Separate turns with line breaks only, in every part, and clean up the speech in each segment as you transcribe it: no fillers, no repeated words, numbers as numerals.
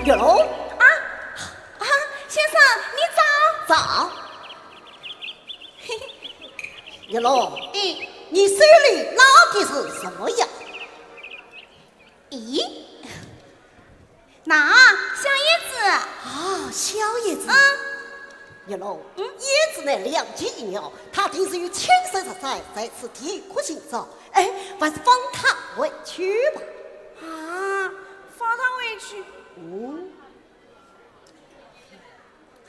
有
先生，你早。
早。一龙，你手里拿的是什么呀？
咦，那小叶子
啊，小叶子。一龙，叶子呢两极一鸟，他定是有亲手的在此地苦行走。哎，还是放他回去吧。
啊，放他回去。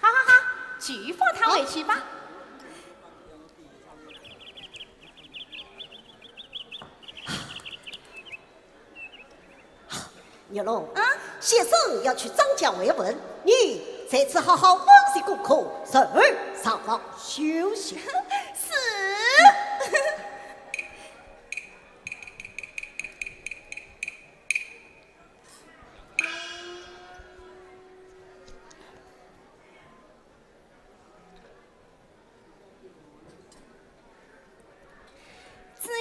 好，去放他回去吧。
一龙，先生要去张家慰问，你这次好好温习功课，顺而上房休息。
是。子曰：“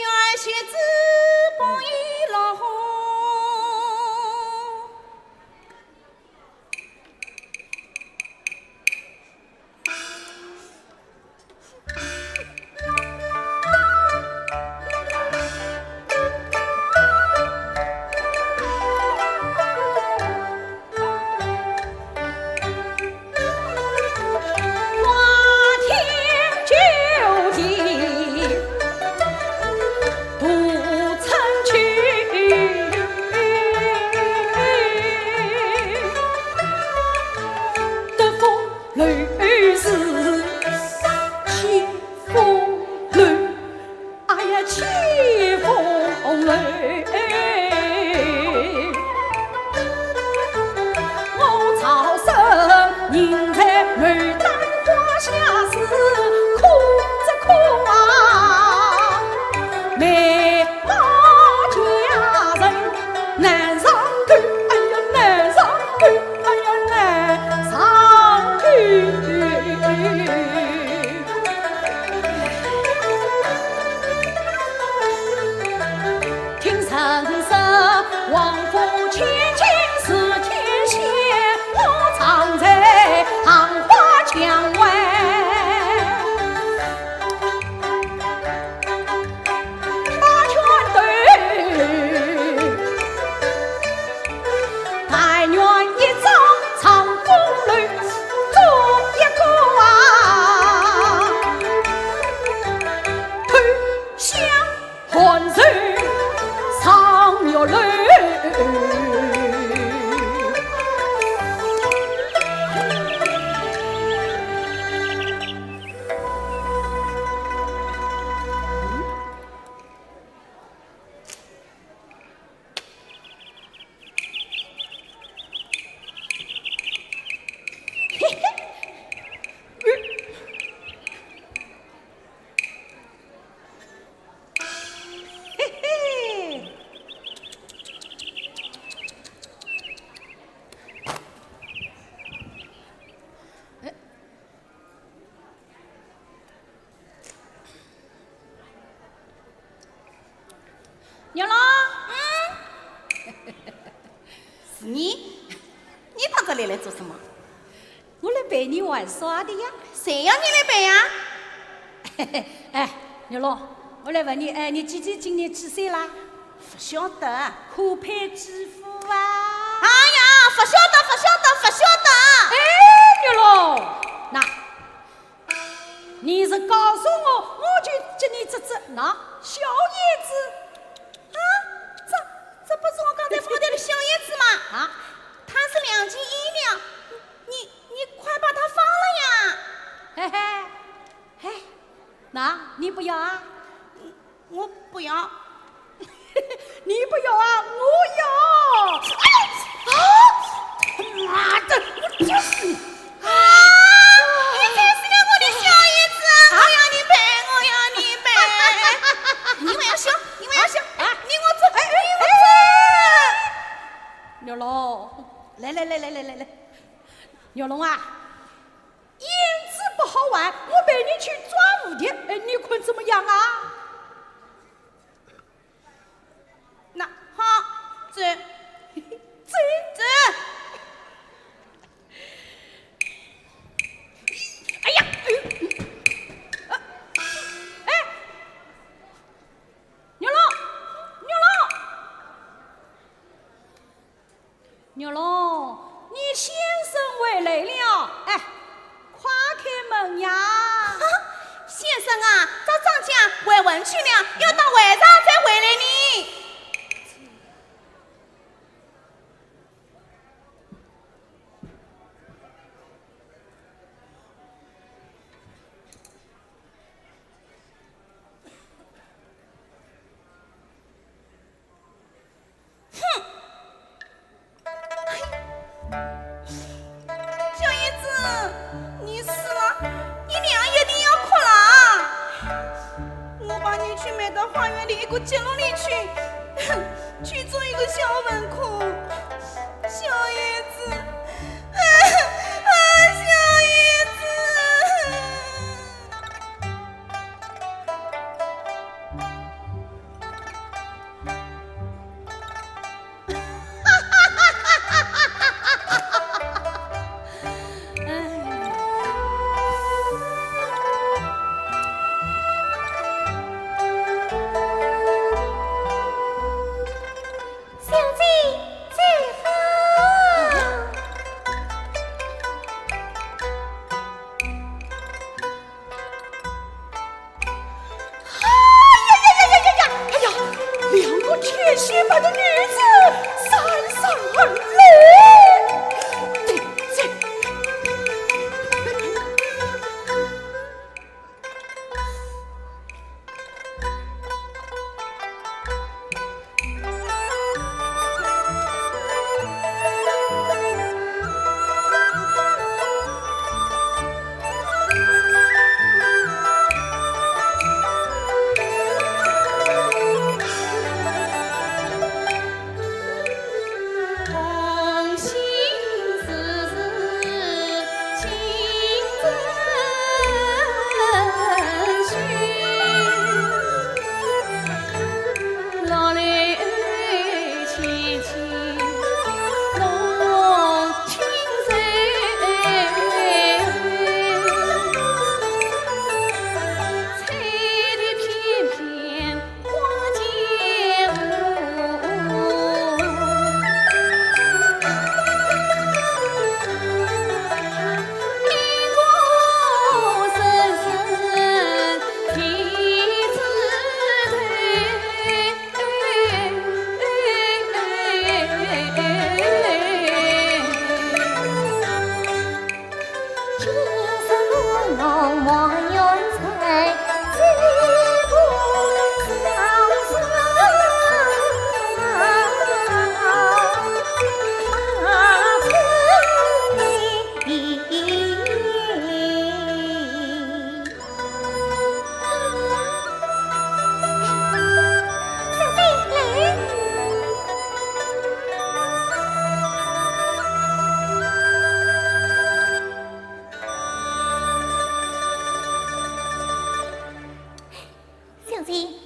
愿学子不亦乐乎？”牛郎，是你？你到这里来做什么？
我来陪你玩耍的呀。
谁要你来陪呀？
哎，牛郎，我来问你，你今年几岁啦？
不晓得。
可配几夫啊？
哎呀，不晓得。
牛龙，那，你是告诉我就接你这那小叶子
啊，这不是我刚才放的小叶子吗？
啊？
它是2斤1两，你快把它放了呀！
嘿嘿，那你不要啊？
我不要。
你不要啊？我要！妈的，我打死你！
你踩死了我的小叶子！我要你赔！你们要笑！你我走！
牛龙，来，牛龙啊，燕子不好玩，我陪你去抓蝴蝶，你看怎么样啊？
那好，走。
哎呀，牛龙，你先生回来了，快开门呀！
先生啊，这张家回文去了，要到晚上再回来呢。小叶子，你死了，你娘一定要哭了。我把你去埋到花园里一个角落里去做一个小坟窟。小叶子，小叶子。
铁血般的女子姗姗而来，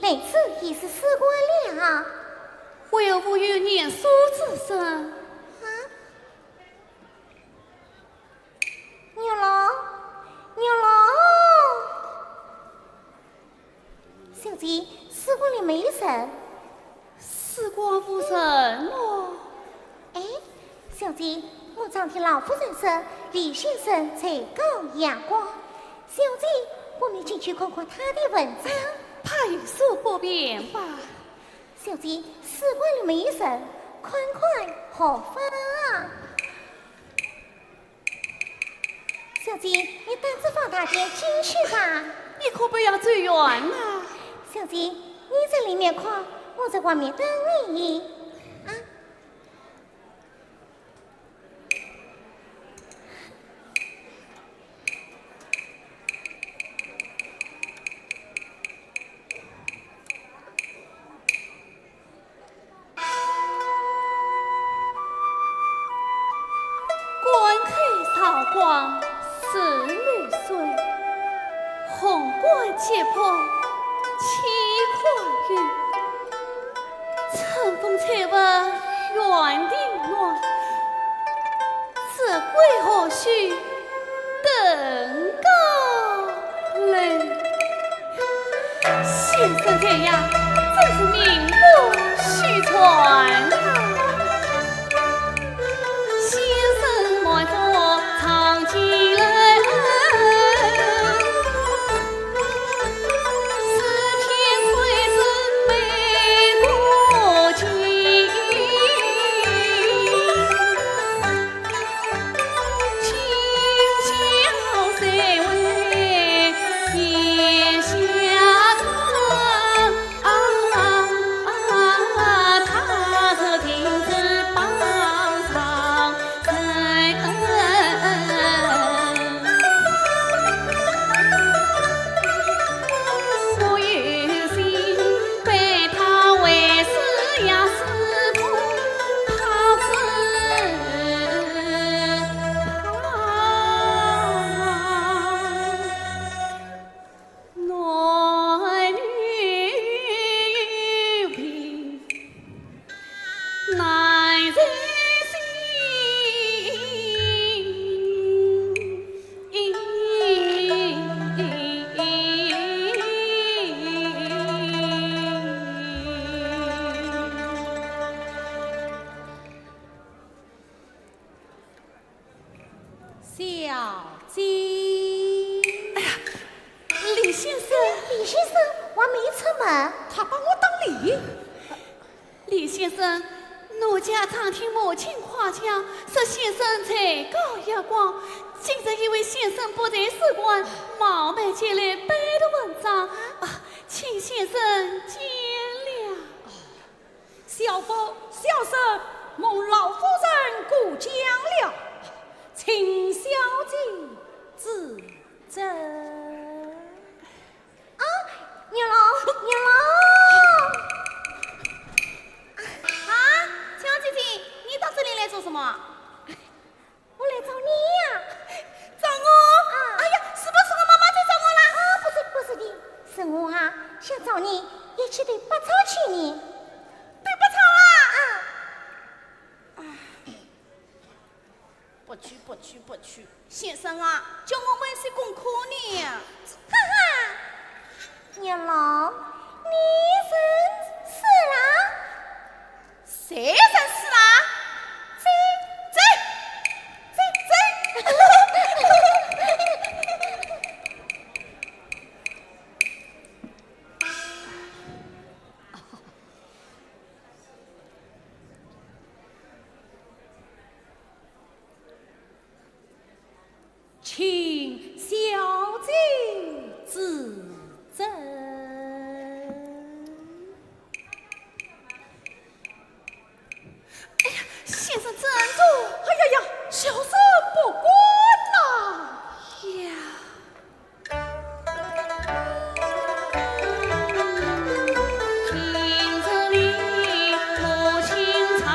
每次已是死过了，
为何有念书之声？
啊，牛郎，牛郎，小姐。官的美神。
时光夫人，我
哎，小姐，我常听老夫人说李先生才高阳光，小姐，我们进去看看他的文章。
怕有所不便吧？
小姐，时光的美神，款款何方啊？小姐，你胆子放大点，进去吧。
你可不要走远啊！
小姐，你在里面看，我在外面等你。啊！
观看韶光逝绿水，红冠揭破七块玉。乘风采雾远地暖，这归何须登高楼？先生这样真是名不虚传啊！先生埋伏藏起来，是天会子美国境，轻巧谁为檐下看？他这停止帮唱人。我有心被他为师呀师傅怕男女平，难人
小姐，
李先生，
李先生，我没出门。
他把我当礼。
李先生，奴家常听母亲夸奖，说先生才高阳光。今日因为先生不在使馆，冒昧前来背的文章，请先生见谅。
小生蒙老夫人过奖了，请小姐自斟。
啊，娘老，
啊，小姐姐，你到这里来做什么？
我来找你呀。
找我？哎呀，是不是我妈妈在找我啦？
啊，不是的，是我啊，想找你一起对百草去呢。
对不吵啊？不去！先生啊，叫我温习功课呢。
哈哈，娘老，你认识啦？
谁认识啦？走！
请小姐自斟。
先生站住！
哎呀呀，小生不管啦。
呀，听着你母亲常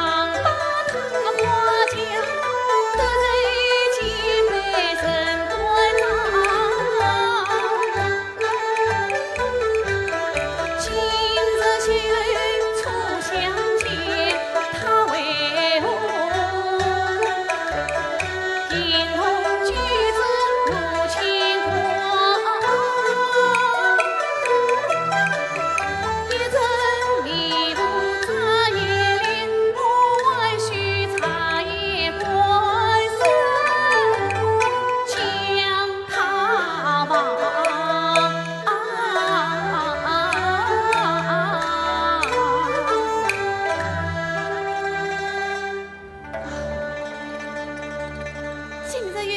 把他夸奖，得罪几辈人端长。今日秋初相见，他为何？银红举子如牵挂，一阵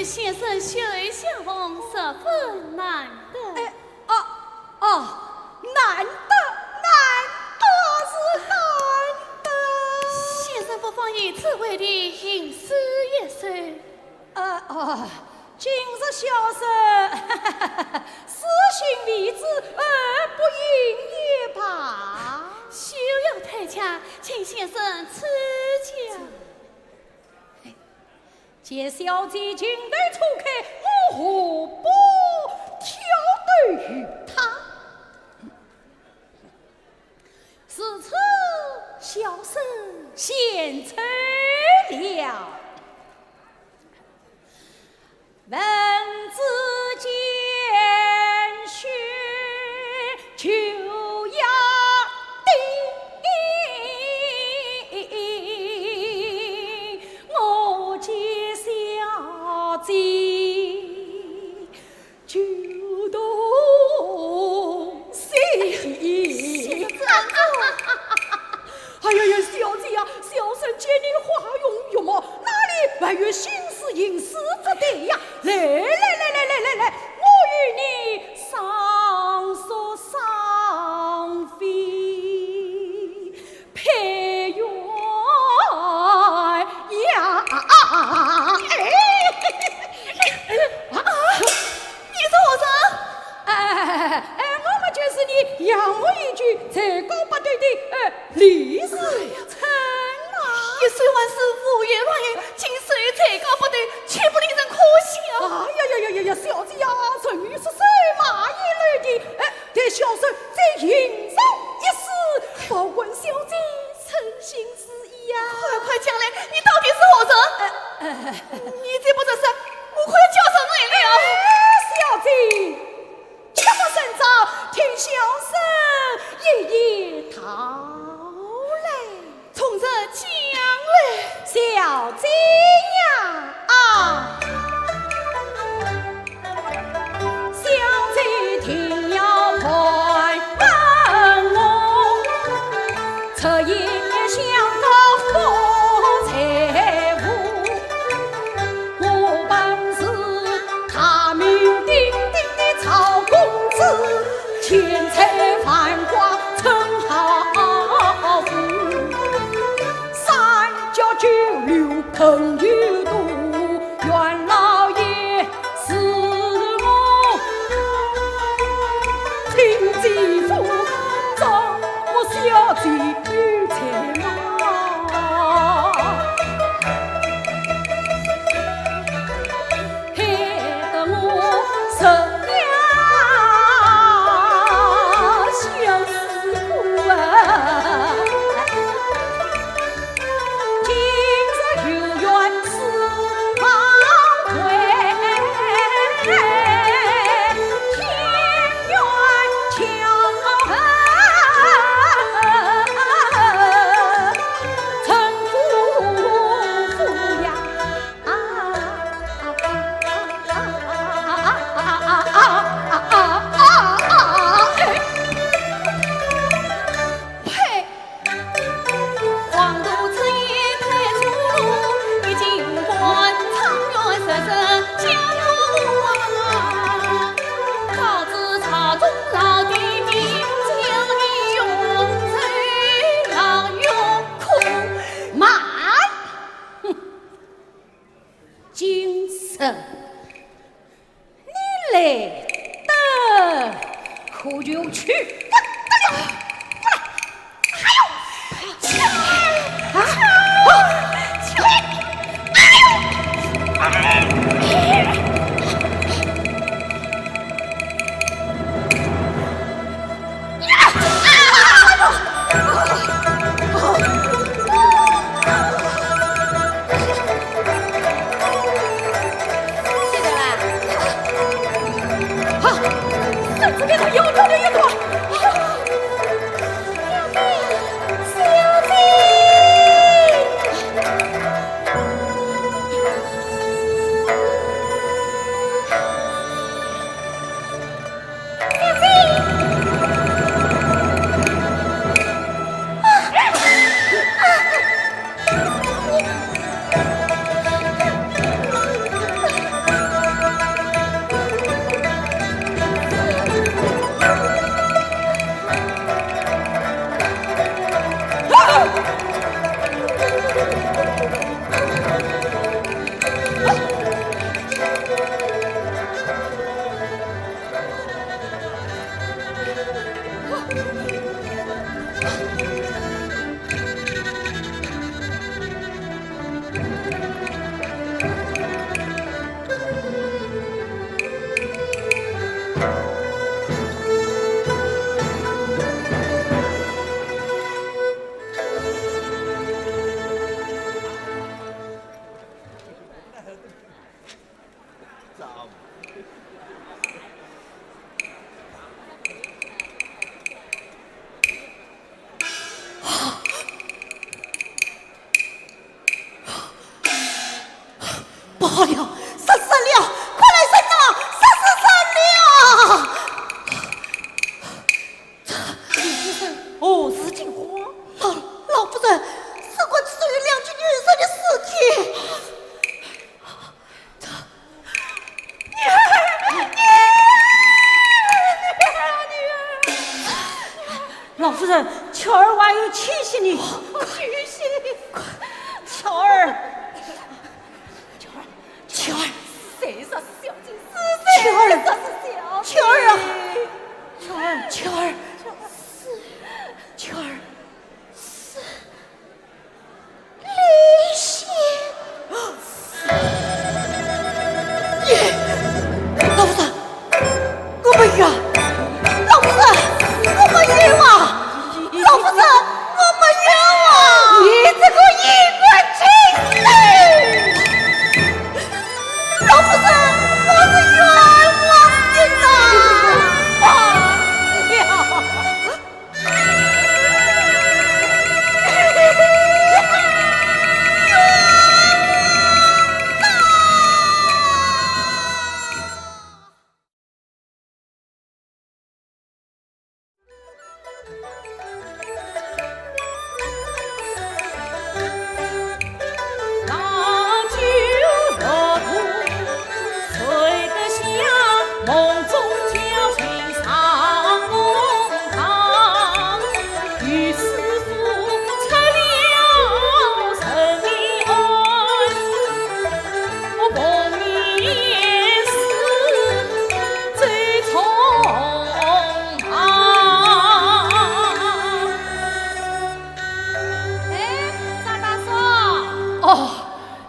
先生血泪相逢，十分难得。
哎，难得是难得。
先生不妨以此为例，吟诗一首。
今日小生私心为之，不应也罢。
休要太强，请先生赐教。
见小姐进队初开，我何不挑对于他？是此小生献策了。文字见血就要定，我见小姐就动心。哎呀呀，小姐呀，小生见你花容月貌，哪里还有心思吟诗之地呀？来，我与你上说上飞配鸳鸯。
你是何人？
我们就是你养我一句才高八对的李世成啊！
一岁万事胡言乱语，今岁才高不对，却不令人可笑。
呀，小姐呀，成语是谁马一类的？待小生再吟上一诗，保管小姐诚心实意呀！
快讲来，你到底是何人？你再不作声，我快要叫上你了。
小姐，切莫甚早，听小生一一讨来。
从这讲来，
小姐呀，小姐听要宽问我，彻夜想到发财富，我本是大名鼎鼎的曹公子，钱财繁华称豪富，三教九流朋友多，袁老爷是我亲继父，招我小姐与财马，害得我十娘相思苦啊！今日有缘是何事惊慌？
老夫人，事关至于两具女人的尸体。
老夫人，巧儿还有气息呢，气息，巧儿，巧儿，谁说是小姐？是谁？巧儿，说是小姐。巧儿啊，巧儿，巧儿，巧儿，是
李仙。老夫人，我没有。老夫人，我没有啊！老夫人，我没有啊！你这个淫乱之人！老夫人，我是冤枉的呐！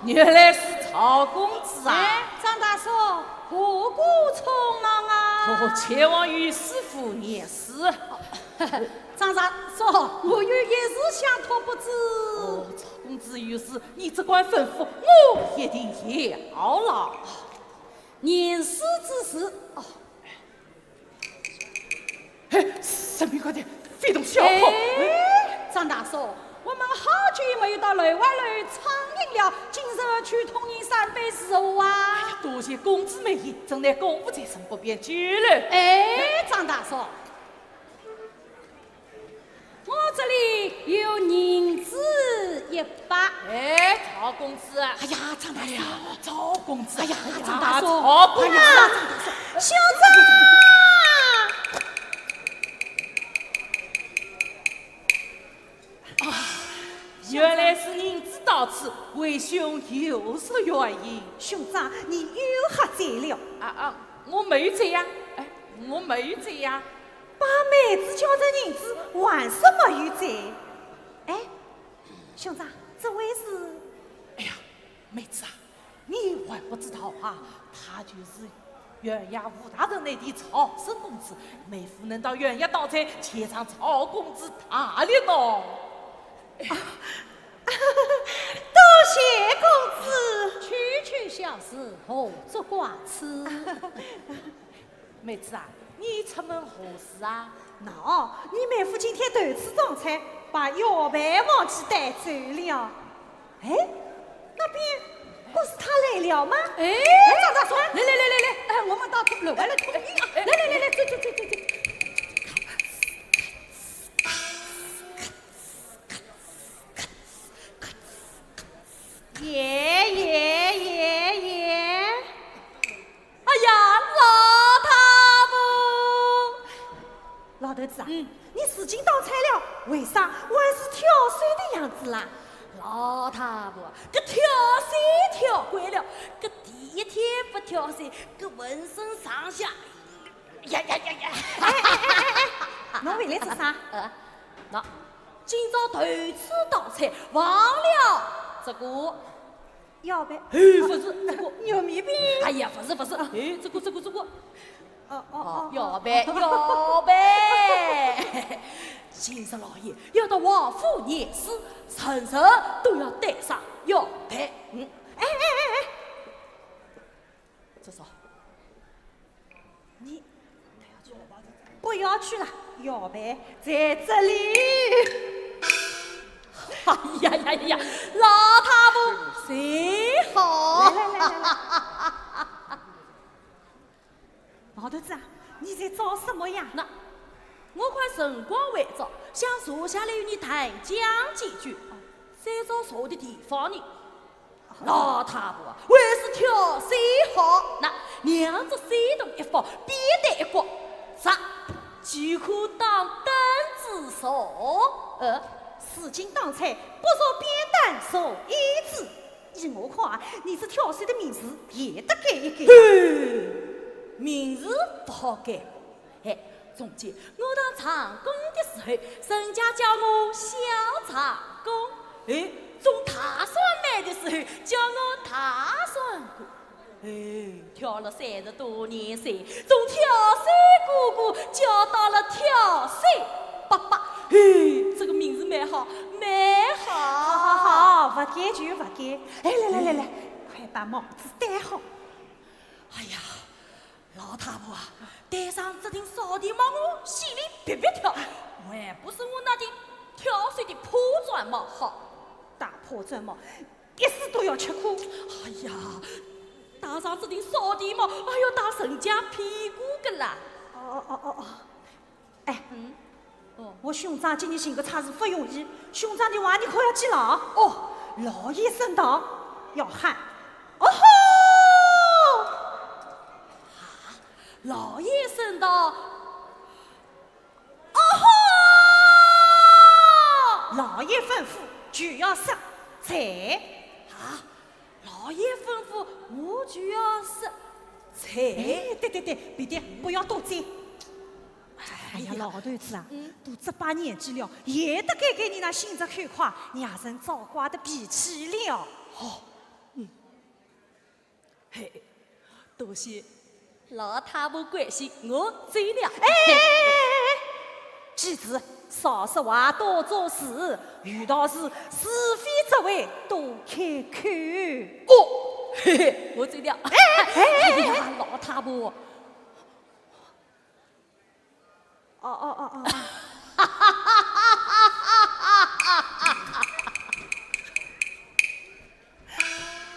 原来是曹公子啊！张大嫂，何故匆忙啊？前往与师傅念诗。张大嫂，我有一事相托不知。曹公子有事，你只管吩咐，我一定要了。念诗之事，神秘快点，飞动小炮！张大嫂。我们好久没有到楼外楼畅饮了，今日去同饮3杯食物啊！多谢公子美意，正乃公务在身，不便去了。张大嫂，我这里有银子100。曹公子，张大嫂，曹公子，张大嫂，曹公子，
兄长。
原来是您知道此，为兄有所原因。
兄长，你有何罪了？
我没有罪呀，我没有罪呀。
把妹子叫成银子，还是没有罪？兄长，这位是？
妹子啊，你还不知道啊，他就是原衙武大人内的曹生公子，妹夫能到原衙当差，且让曹公子大礼呢。
多谢公子，
区区小事，何足挂齿。妹子啊，你出门何事啊？
你妹夫今天头次装菜，把药盘忘记带走了。那边不是他来了吗？
张大嫂，来，我们到楼外来脱衣啊！来，走。
爷！
老太婆，
老头子啊，你使劲倒菜了，为啥还是挑水的样子啦？
老太婆，这挑水挑惯了，这第一天不挑水，这浑身上下，呀！
侬回来做啥？
今朝头次倒菜，忘了这个。
药盘？
不是这个
牛米饼。
不是，这个。
药
盘。今日老爷要到王府念诗，人人都要带上药盘。这说，
你不要去了，药盘在这里。
老太婆谁好？
来，老头子啊，你在找什么呀？
我看辰光还早，想坐下来与你谈讲几句。再找坐的地方呢？老太婆还是挑水好，那两只手动一放，边带一国，啥就可当凳子坐。
事情当菜，不说扁担，说椅子。依我看，你是挑水的名字也得改一改。
名字不好改。从前我当长工的时候，人家叫我小长工。种大蒜麦的时候叫我大蒜哥。跳了30多年水，从跳水哥哥叫到了跳水爸爸。这个名字蛮好，蛮好。
好，不改就不改。来，快把帽子戴好。
哎呀，老太婆啊，戴上这顶扫地帽，我心里别别跳，还不是我那顶跳水的破砖帽好。
大破砖帽，一时都要吃苦。
哎呀，戴上这顶扫地帽，还要打人家屁股个啦。
我兄长今日寻个差事不容易，兄长的话你可要记牢。老爷升堂要喊哦吼！
老爷升堂，哦吼！
老爷吩咐就要杀菜。
老爷吩咐我就要杀菜。
对，别的不要多嘴。哎呀，老头子啊，都这把年纪了，也得该给你那性子看快，伢人早挂的脾气了。
多谢老太婆关心，我走了。
记住，少说话，多做事，遇到事是非之位多开口。
我走了。哎呀，老太婆。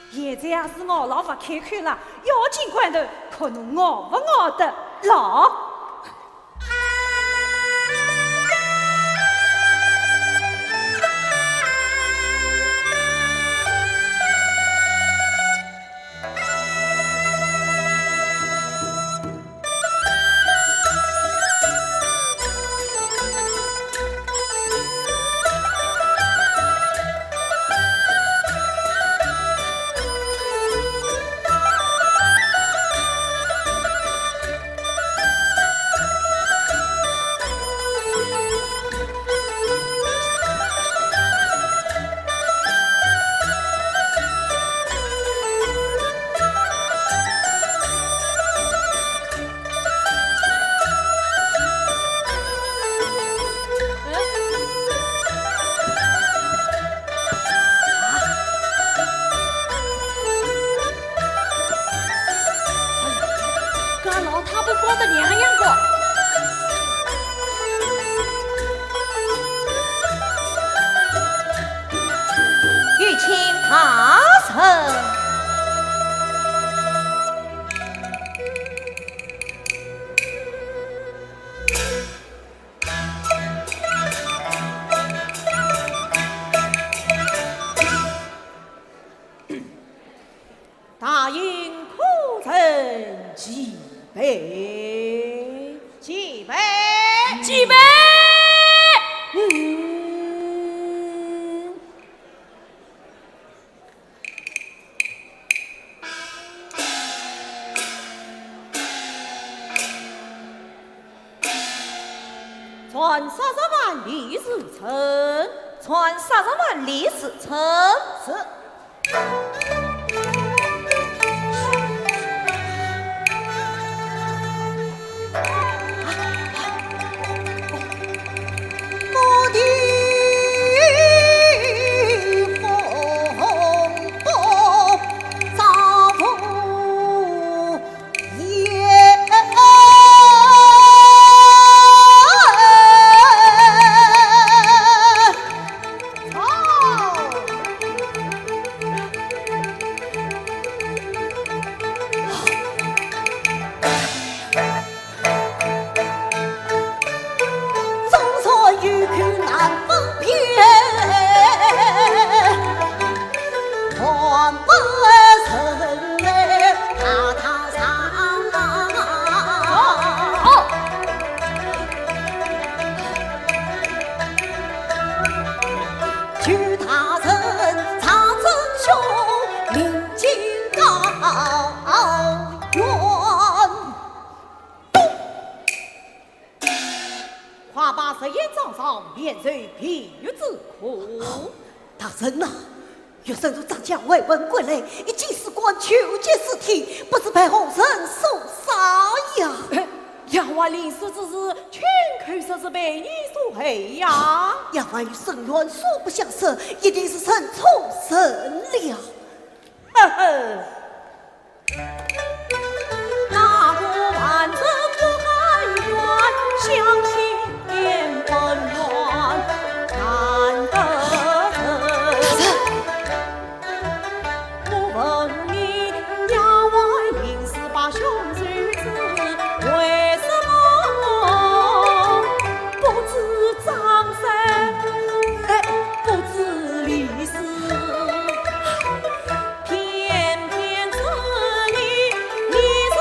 现在也是熬了不开口了，要紧关头，看侬熬不熬得牢。
大营可曾几杯？几杯？
几杯？
传30万里是臣，传30万里是臣。是。连随平日之苦。大人呐，岳神如长将为文归来，已经是官求见尸体，不知被后人所杀呀。
杨万临死之日，全口说是被你所害呀！
杨万与圣元素不相识，一定是神出神了。
呵呵，那个万人不含冤，相信本源难得人。我问你，杨万临死把兄妹子，为什么不知张三，不知李四？偏偏此理你杀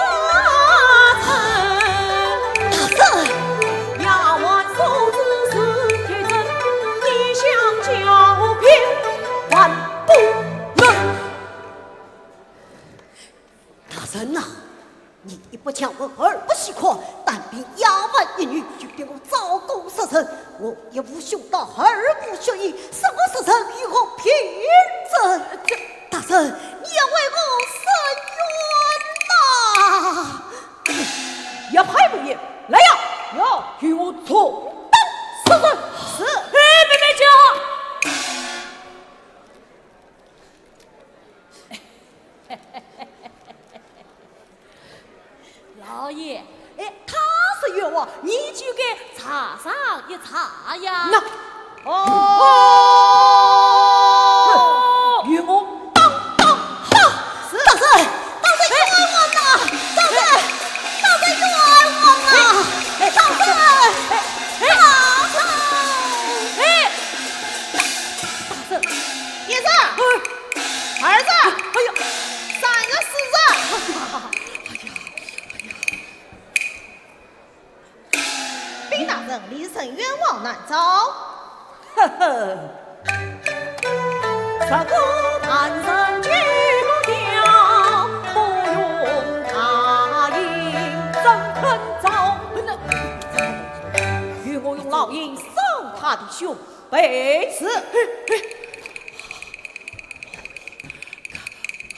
臣，衙门素质是铁证，你想狡辩还不能。
大人呐，你一不强文，二不喜狂，单凭衙门一女就对我招供杀人，我也无兄道，二不学艺，什么杀人与我凭证？大人，你要为我伸冤呐！
要派不严，来呀！要与我同当杀人。是，别叫。老爷，他是冤枉，你就给查上一查呀。那与我当是
大人，冤枉呐！大人冤枉呐！大人，
一子，儿子，
哎呀，
三个四子。兵大人离神冤枉难招。
呵呵，这个男人举不掉，不用他引真肯招。与我用老鹰扫他的胸背。是。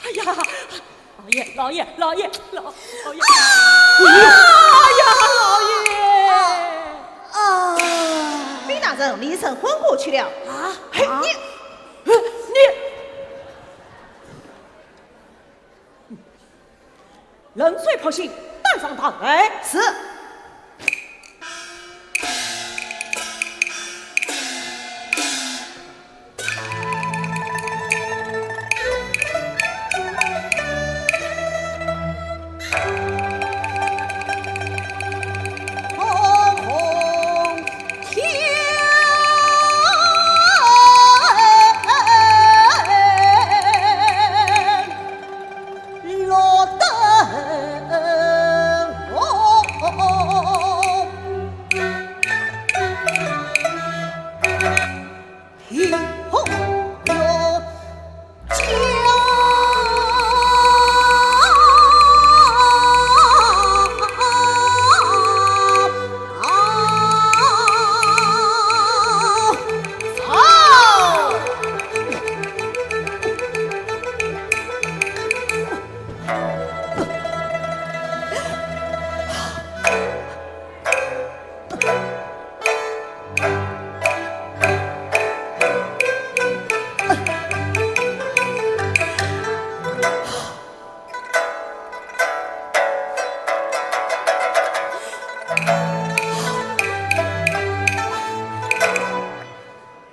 哎呀，老爷！哎呀，老爷！
啊！
兵大人离神昏过去了。嘿，
你冷水泼醒，带上他来。
是。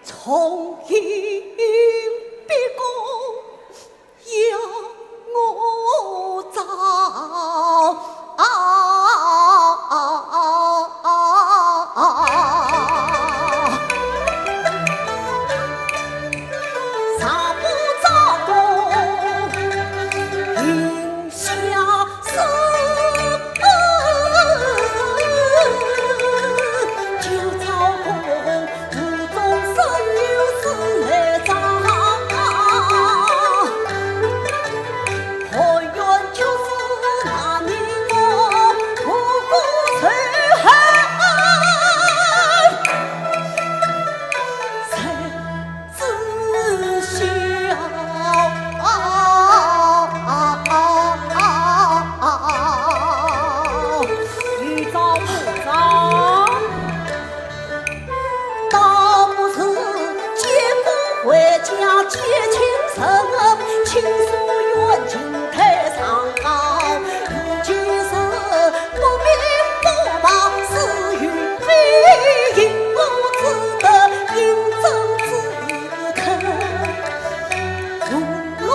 从今别公要我找。啥不找工，应下手，就找工途中生有事来找。家结情深，情所缘尽太长。如今是不明不白，是与非，因我只得应征自肯如龙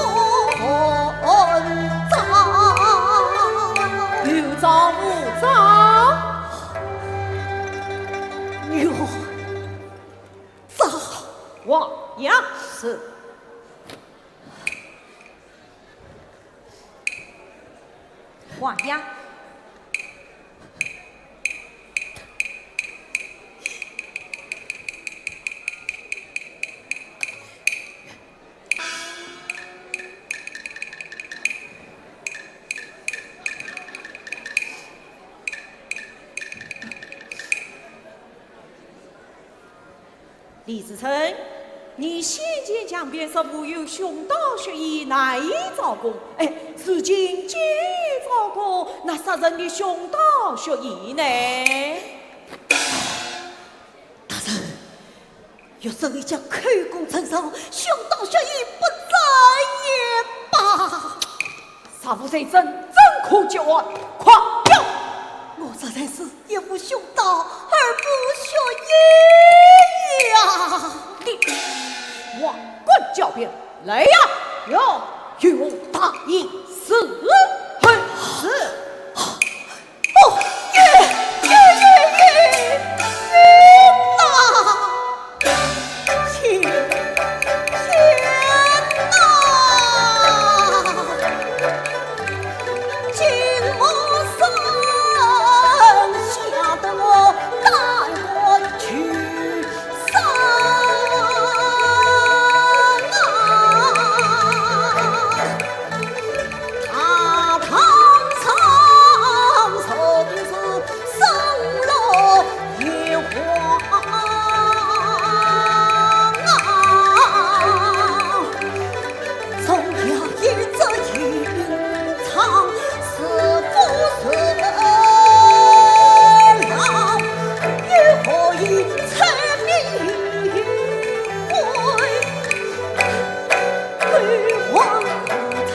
章。
有章无章？
有章。
王爷
是。
王爷，
李自成，你先前讲便说我有兄道血义，难以招供。哎，如今既招供，那啥人的兄道血义呢？
大人，若是你将口供呈上，兄道血义不在也罢。
杀父贼真，怎可救案？快要！
我实在是一无兄道，而不血义呀！
你王冠狡辩，来呀！要与我大义死会是。
哦，冤呐！天呐！今我生吓得我难过去生啊！堂上说的是生罗野花啊，总要一则隐藏是不是郎，又何以沉迷归皇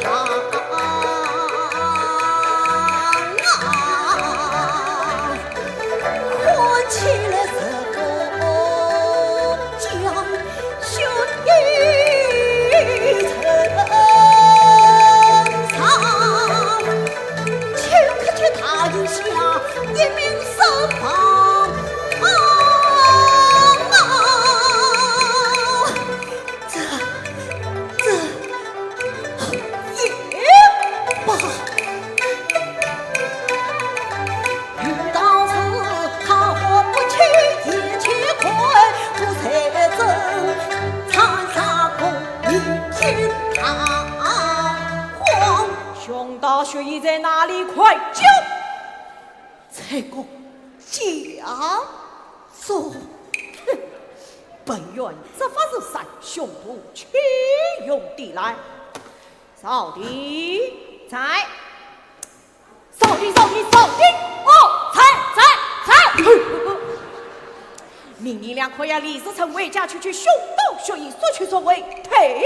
堂啊？看起来这个将血义呈上，顷刻却他一下一名身旁这也罢。遇当时他活不起，也且快，不才真残杀公民天堂。皇
兄道血义在哪里？快讲！
才公讲说，哼，本院这法是三兄徒取用地来。
扫地
在
扫地扫地扫地！哦，在！命你俩可要李自成为家去兄道血义，所去所为，退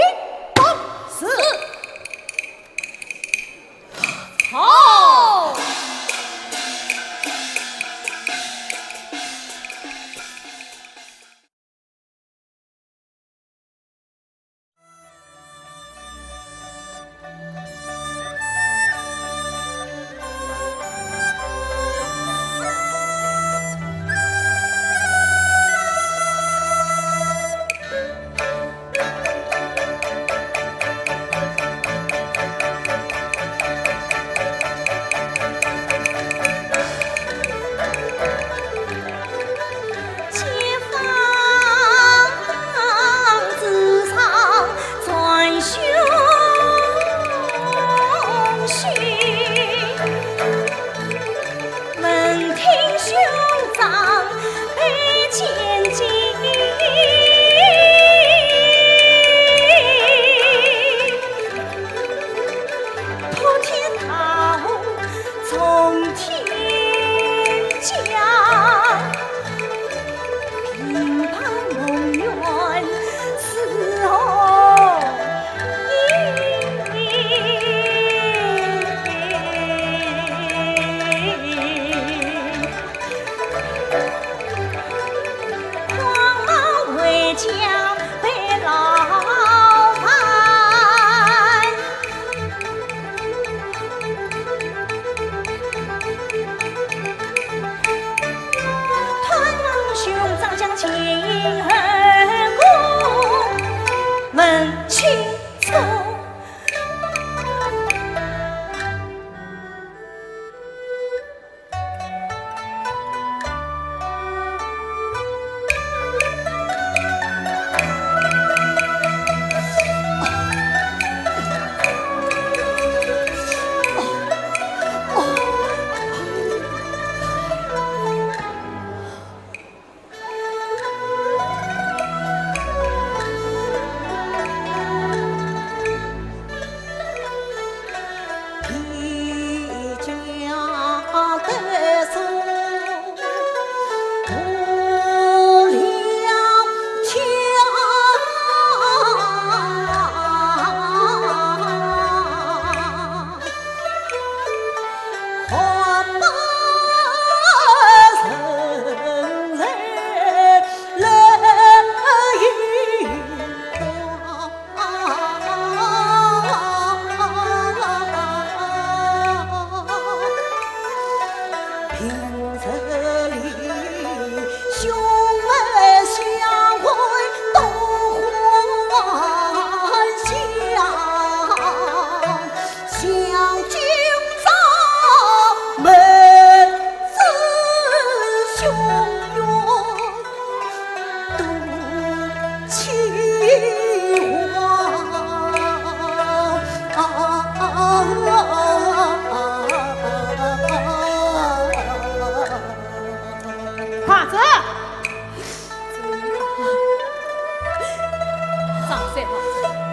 帮是。好。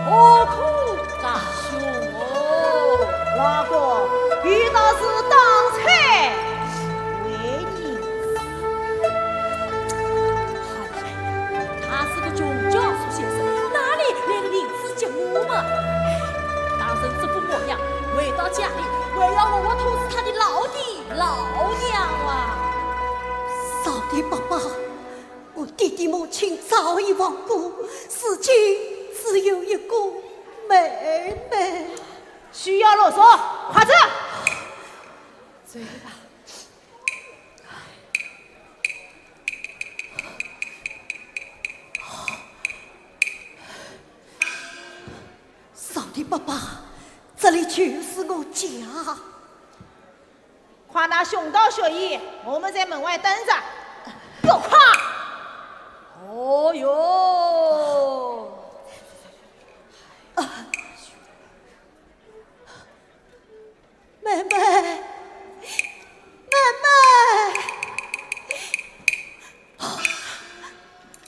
何苦大兄哦？
老哥，遇到是当差为你。
他是个穷教书先生，哪里来个领子接我嘛？当成这副模样，回到家里还要我通知他的老弟老娘啊！
少帝爸爸，我弟弟母亲早已亡故，如今只有一个妹妹。
需要啰嗦，快走！
嘴巴。
少帝爸爸，这里就是我家。
快拿兄道学艺，我们在门外等着。又快！
哦哟！
妹妹，妹妹，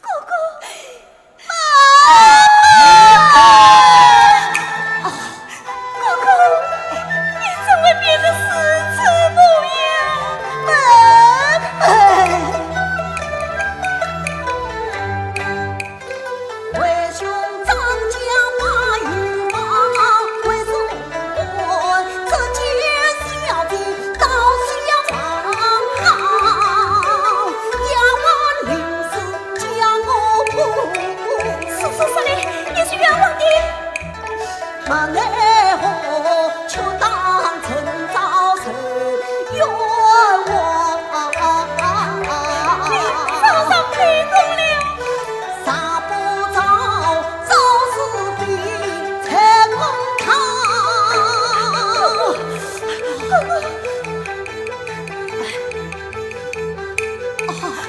哥哥，妈妈，哥哥，你怎么变得是这模样？妹妹，为兄张家把玉马为送我，这件小的到相王，衙门临时将我捕。是嘞，你是冤枉的。马爱河却当成早晨冤枉。嫂嫂开动了。杀不着，早是比才公堂。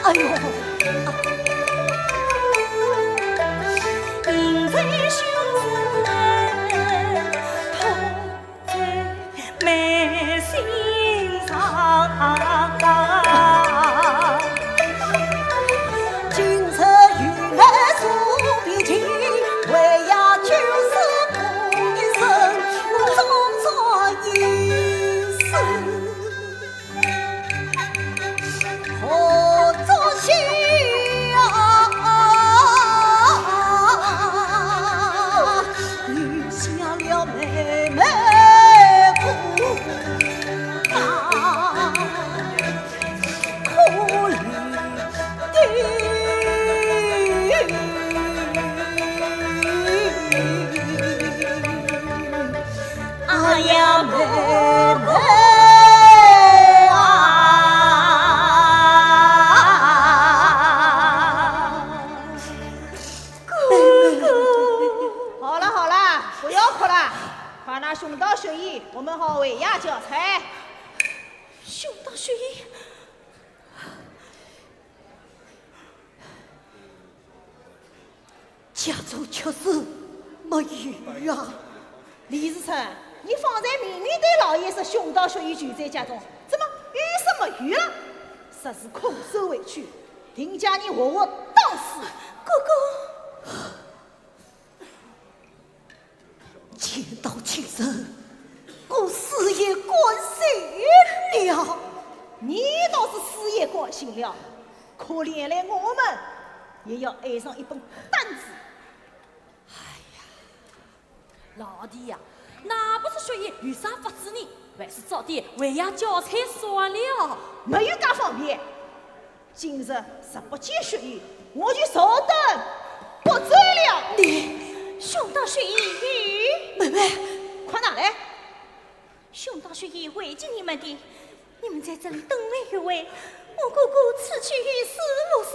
哎呦！
印在胸膛，痛在眉心上。
今日与来诉别情，为呀就是哭一声，终作一生。何作戏遇下了妹妹哭啊，哭里哎呀，妹妹啊！
好了好了，不要哭了，快拿兄道学艺，我们好回衙交差。
兄道学艺，
家中确实没鱼啊！
李自成，你方才明明对老爷说兄道学艺就在家中，怎么遇什么鱼了？实是空手回去，定叫你活活当死！
哥哥，见到亲人，我死也关心了。
你倒是死也关心了，可怜了我们，也要挨上一本单子。
老弟呀，那不是学艺有啥法子呢？还是早点回衙交差算了。
没有介方便，今日实不见学艺，我就稍等不走了。
你
兄道学艺与
妹妹，
快拿来！
兄道学艺会见你们的，你们在这里等了一会，我哥哥此去与世无争，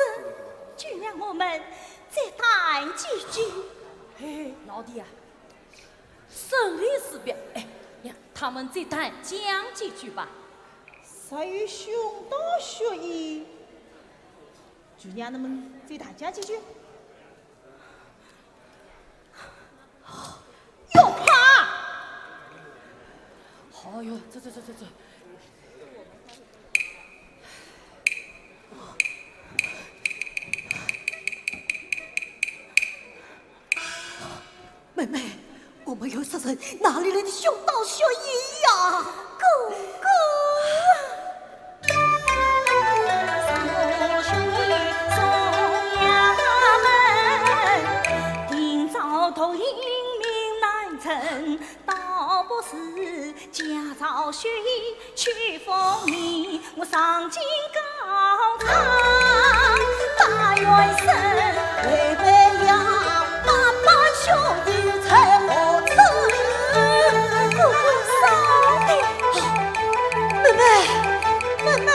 就让我们再谈几句。
嘿，老弟呀，生离死别，哎，让他们再谈讲几句吧。
谁与兄道学艺？就让他们再谈讲几句。要怕！
哎呦，走。
妹妹妹，我们有杀人，哪里来的凶刀血衣呀？
哥哥。
头英明难成，倒不是假造虚意去封你，我上京高堂把元神，
妹妹呀，爸爸血衣才何成？
哥哥少的，
妹妹，妹妹。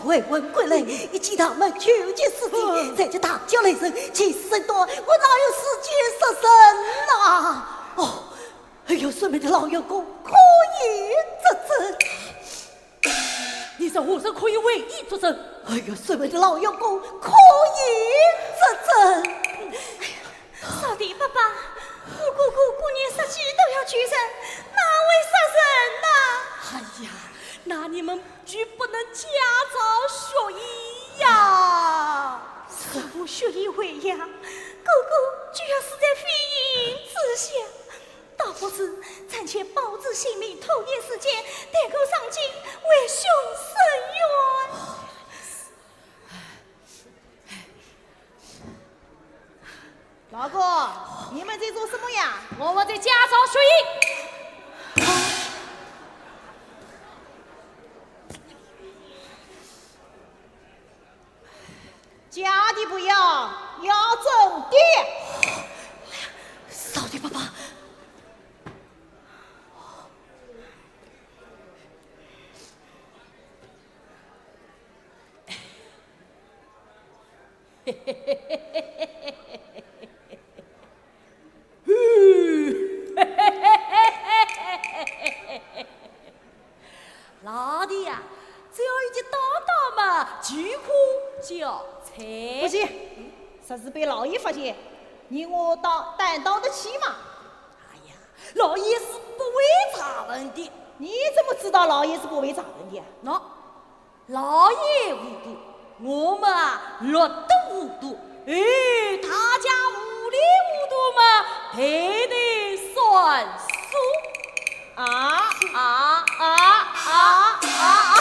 会问归来，一见他们求见事情，在这大叫了一声，气势甚多，我哪有时间杀生呐？哦，有顺便的老员工可以作证。
你说我是可以为义作证？
哎呦，顺便的老员工可以作证。
少帝爸爸，我姑姑过年杀鸡都要举人，哪位杀人呐？
哎呀，那你们绝不能假造血衣呀！
若无血衣为样，哥哥就要死在飞鹰之下。倒不是暂且保住性命，偷延时间，带狗上京为兄伸冤。
老哥，你们在做什么呀？
我们在假造血衣。
假的不要，要真的。
少帝爸爸。
老弟呀，只要一件刀刀嘛，即可交差。
不行，这是被老爷发现，你我担当得起吗？
哎呀，老爷是不会查问的。
你怎么知道老爷是不会查问的？
喏，老爷无辜，我们啊落得无辜。哎，他家无理无度嘛，赔得算数。
啊
啊啊啊啊啊！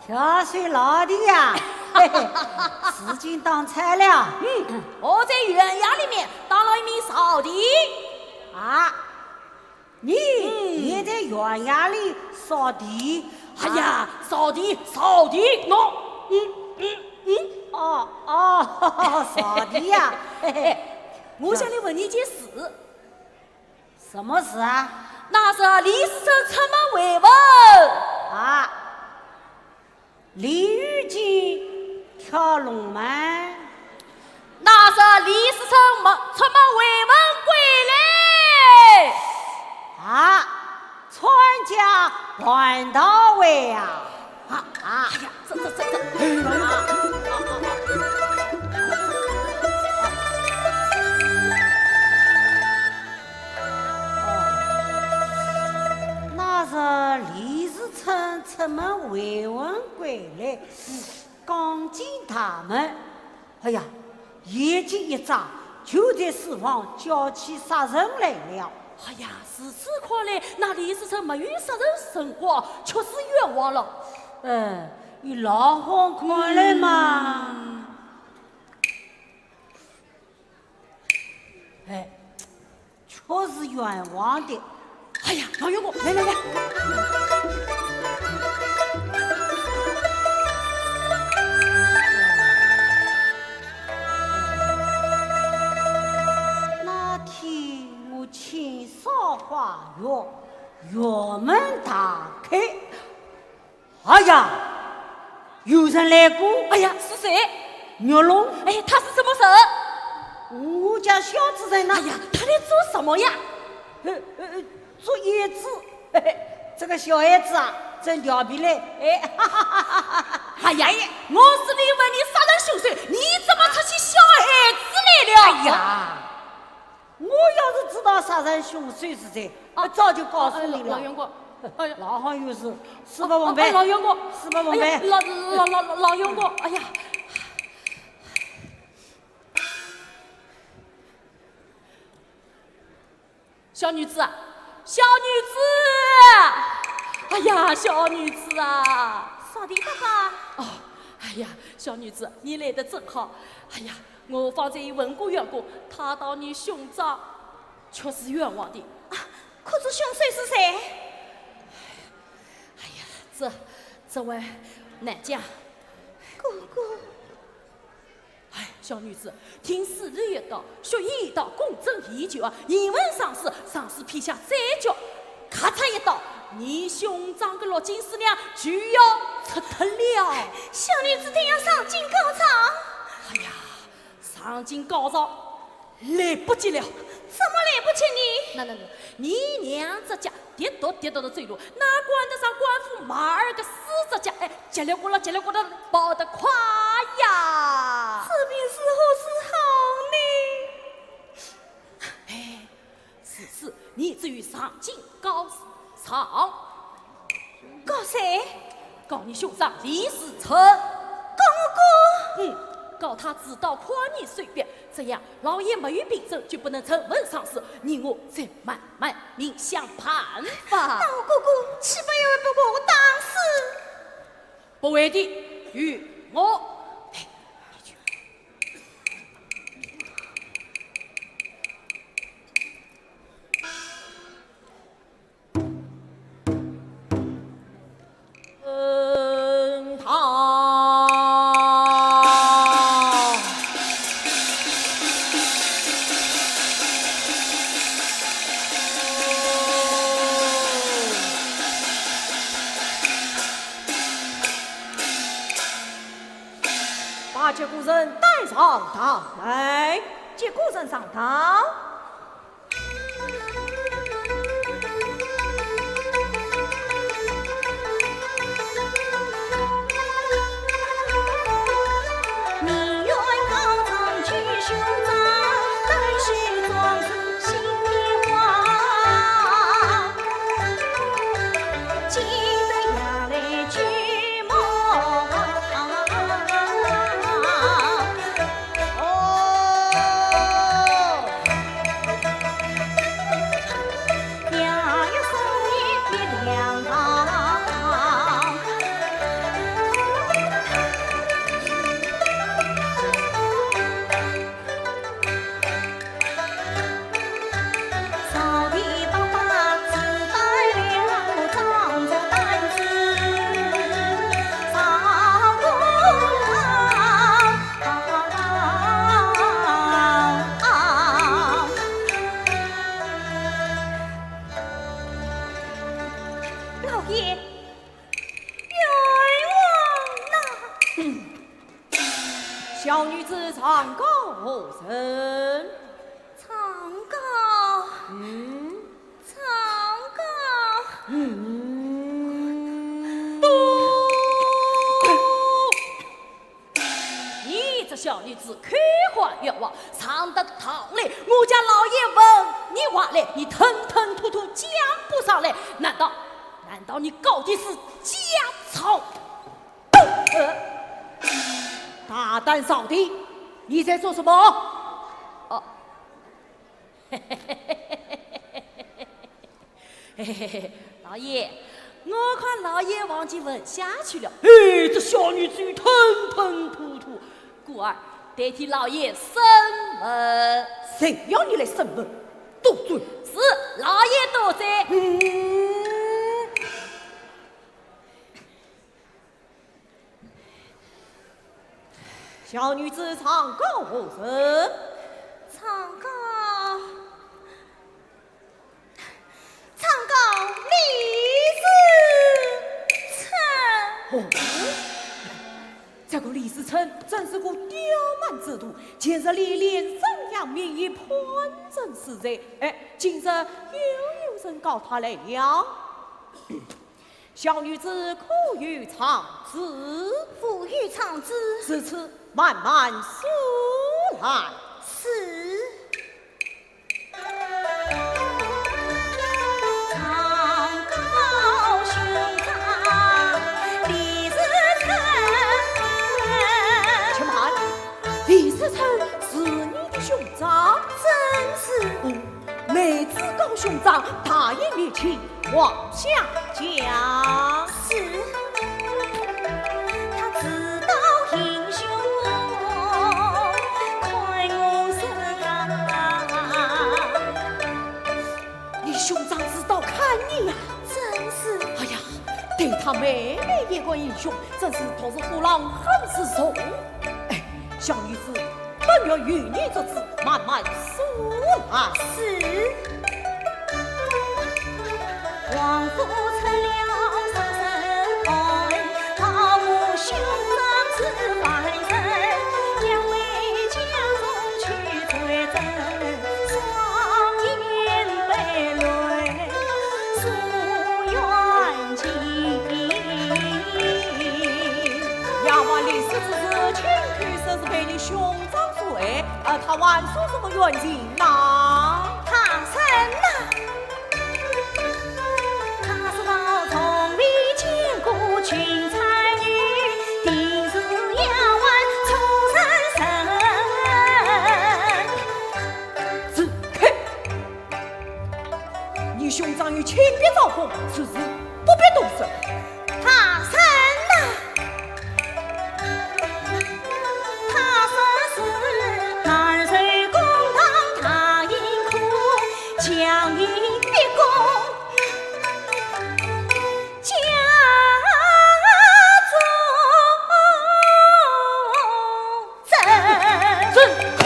跳水老的呀，嘿嘿，使劲当材料。
我在原衙里面当了一名扫地。
啊，你也在原衙里扫地？
哎呀，扫地，喏，
哦，扫地呀，嘿嘿，
我想来问你件事，
什么事啊？
那是李时珍出门慰问。
啊，李玉金跳龙门，
那是李时珍出门慰问归来。
啊，全家搬到位呀！
哎呀，这，
那是李时珍出门慰问归来，刚进大门，哎呀，眼睛一眨，就在四方叫起杀人来了。
哎呀，如此看来，那李时珍没有杀人身亡，确实冤枉了。
你老好看了嘛？确实冤枉的。
哎呀，老员工，来，
那天我清扫花园，院门打开，哎呀，有人来过。
哎呀，是谁？
玉龙，
哎，他是什么人？
我家小主人呐。
哎呀，他在做什么呀？
做叶子。这个小孩子啊，真调皮嘞。
哎呀，我是来问你杀人凶手，你怎么出去小孩子来了？
哎呀，我要是知道杀人凶手是谁，我早就告诉你了。
老员工，哎呀，
老好有事，400万倍。
老员工
，400万倍。
老员工，哎呀，小女子，哎呀，小女子啊，
扫地爸爸，
哦，哎呀，小女子，你来得正好。哎呀，我方才问过员工，他道你兄长确实冤枉的。
可是凶手是谁？
哎呀，这位难讲。
哥哥，
哎，小女子，听世人言道，学艺一道，公正义久啊。引问上司，上司批下斩脚，咔嚓一刀，你兄长跟陆金师娘就要出脱了。
小女子定要上京告状。
哎呀，上京告状来不及了。
怎么来不及你？
那，你两只脚跌倒的坠落，哪管得上官府马儿个4只脚？哎，结了过了，跑得快呀！
这便是何时好呢？
哎，此事你至于上京告状，
告谁？
告你兄长李时珍。
告我哥？
告他知道宽你随便，这样老爷没有病症，就不能呈问上司，你我再慢慢另想办法。
那我哥哥岂不因为不过我当死？
不为的，与我。
把接姑人带上堂来，接姑人上堂。
你愿告状去兄长，但是壮士心里慌，记得要来去梦。
小女子唱高声。
唱高，唱高，
你这小女子开怀愿望，唱得好嘞！我家老爷问你话嘞，你吞吞吐吐讲不上来，难道你搞的是假草？
大胆扫地！你在做什么？
哦，老爷，我看老爷忘记问下去了。这小女子吞吞吐吐，故而代替老爷审问。
谁要你来审问？多嘴！
是老爷多嘴。
小女子唱高声。
唱高，唱高李思成。
这个李思成真是个刁蛮之徒，前日历练沈阳名义判正死罪，今日又有人告他来了。小女子苦于唱词，
富裕唱之，
此次慢慢说来。
是唱高兄长李思成。
且慢，李思成是你的兄长？
真是
妹子高兄长大义灭亲，往下讲。
是，他知道英雄快我身
你兄长知道看你呀、
真是
哎呀，对他妹妹也个英雄，真是同是虎狼很是怂。小女子本要与你这次慢慢说来。
是。王府成了上身爱，怕我兄长是凡人，两位家中去追征，双眼被泪诉冤情。
衙门历史之事，请看说是被你兄长所爱，他还说什么冤情呐？
他生呐，他是我从未见过群才女，定是要玩出身神。
是开，你兄长与亲别招供，此事不必动手。
他生呐，他生是南水公堂他饮苦，强饮一公家中
是快，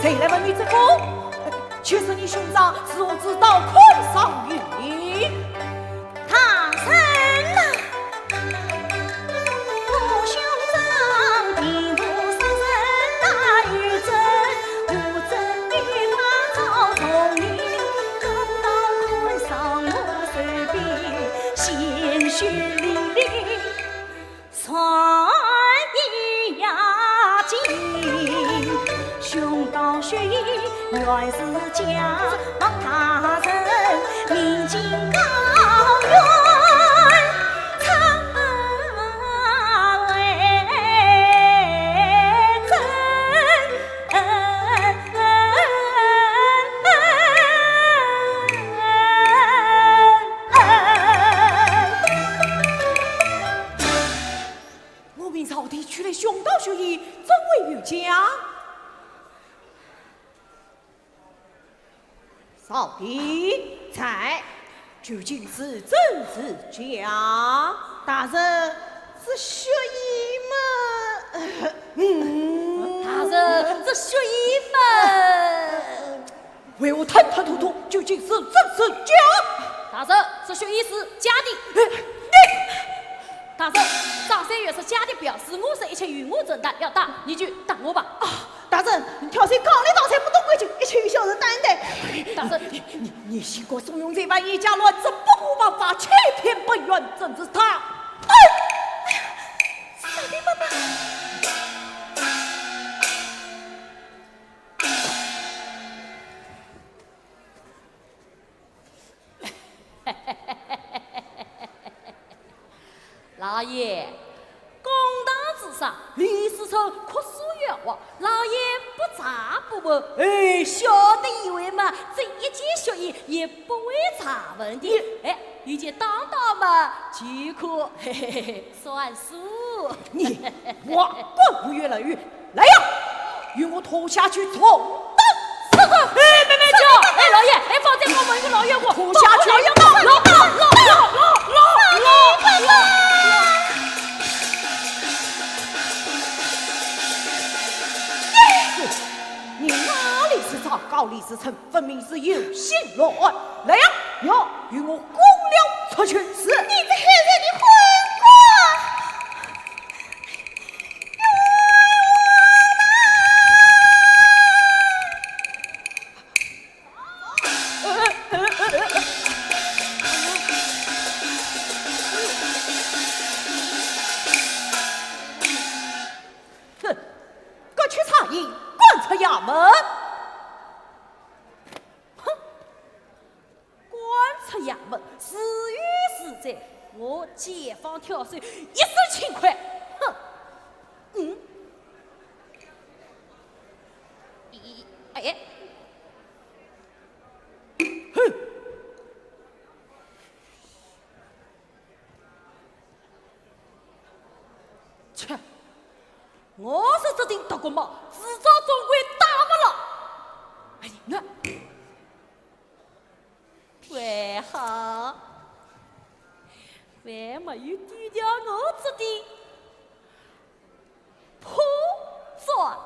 谁来问你这个？却是你兄长是我知道困上于你。
他生呐，我兄长并不上身大于真，无真与他遭同名，刚到困上我手边，鲜血淋漓，算一压惊。兄道血义原是家亡他人，明镜高原常为真。
我命朝廷取来兄道血义，怎为于家？扫地在，究竟是真是假？
大人是血义嘛？
大人，这血衣们，
为我吞吞吐吐，究竟是真是假？
大人，这血衣是假的。大人，张三月是假的表示我是一切与我承担，要打你就打我吧。
大人，你挑谁讲的道才不懂规矩，一群小人担待。
大人，
你兴国怂恿这般一家乱子，不顾王法，欺骗本源，正是他。
小弟爸爸。
老爷，公堂之上，李世成哭诉冤枉，老爷不查不问，小的以为嘛，这一件血议也不会查问的，遇见当当嘛，就可算数。
你王冠无越了于来呀，与我拖下去重担。
妹妹叫，老爷，放在我们一个老爷我
拖下去，
老爷
你哪里是草告李世成，分明是有心乱。来呀，要与我公了出去！是你
这黑人的混官！
哼，各取差役，关出衙门。
哼，关出衙门，是与是在，我解放跳水，一身轻快。哼，哎。切！我是这顶德国帽，制造总归打不了。哎呀，为好，为没有丢掉我这顶破转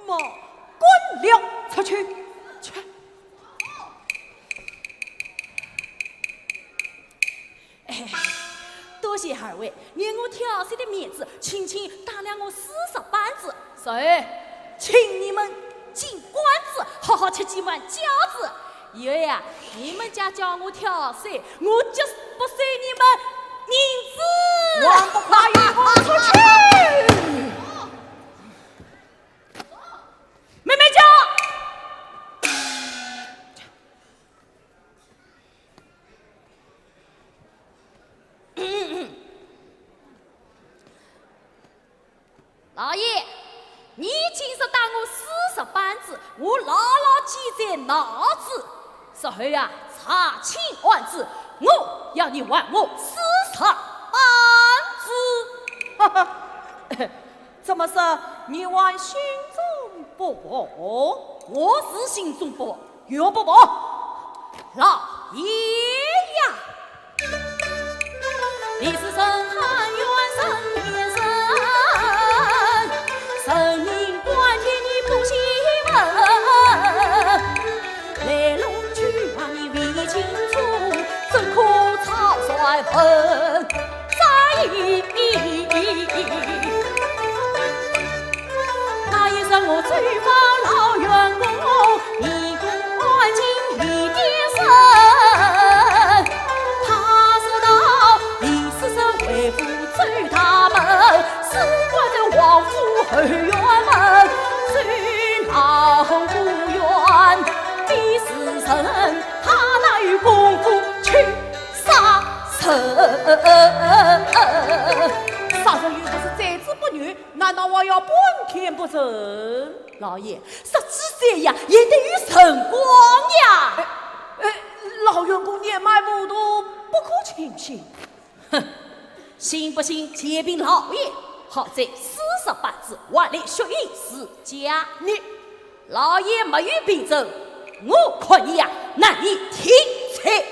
帽，
滚了出去！去！
多谢二位，念我挑水的面子，轻轻打量我40板子。所以，请你们进馆子，好好吃几碗饺子。因为呀，你们家叫我挑水，我就是不收你们银子。
王不夸与我出去！
妹妹叫。老爷，你今日打我40板子，我牢牢记在脑子。时候呀，查清案子，我要你还我40板子。
哈哈，怎么说？你还心中不服？
我是心中不服，
有不服？
老爷呀！李世成喊冤声变声，神明关天你不信问，来龙去脉你未清楚，怎可草率分在意？那一声我追访老员工，你关进一点声，他说道李世成回复追他们，是关在王府后院门，追老不远李世成，他哪有功夫去杀神？
杀人又不是在子不女，难道我要本天不成？
老爷，实际这样也得与神光呀！
老员工年迈无度，不可轻信。
哼，信不信皆凭老爷。好在40板子万里血印是假，
你
老爷没有凭证，我看你呀难以听采。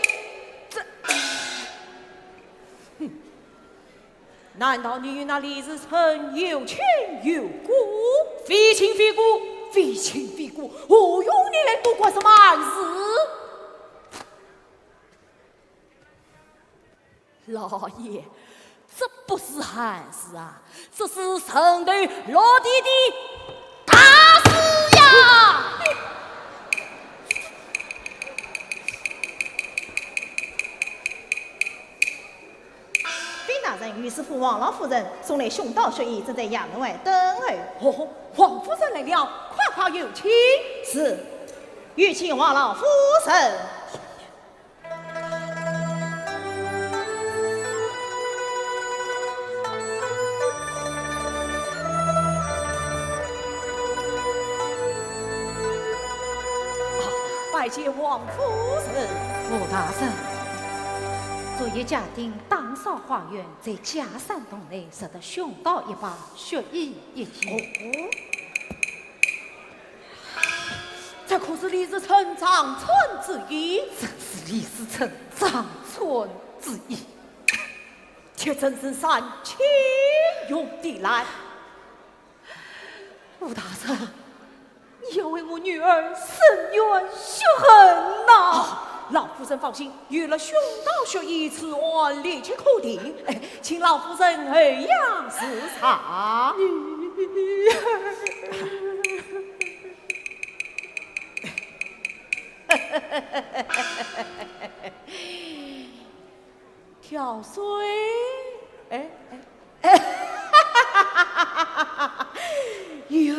难道你与那李世成有亲有故？
非亲非故，
非亲非故，我用你来多管什么暗事？
老爷，这不是憾事啊，这是神对落地的大事呀！
禀大人，御史府王老夫人送来雄岛学医，正在衙门外等候。
哦，王夫人来了，快快有请。
是，有请王老夫人。
拜见王夫人。
吴大人，昨夜家丁打扫花园，在假山洞内拾得凶刀一把，血衣一件。
这可是李自成长春之意，
这是李自成长春之意，
且真是善情用的来。
吴大人，你要为我女儿伸冤雪恨呐！
老夫人放心，有了兄道学医，此案立即可定。请老夫人二样视察。跳水，以后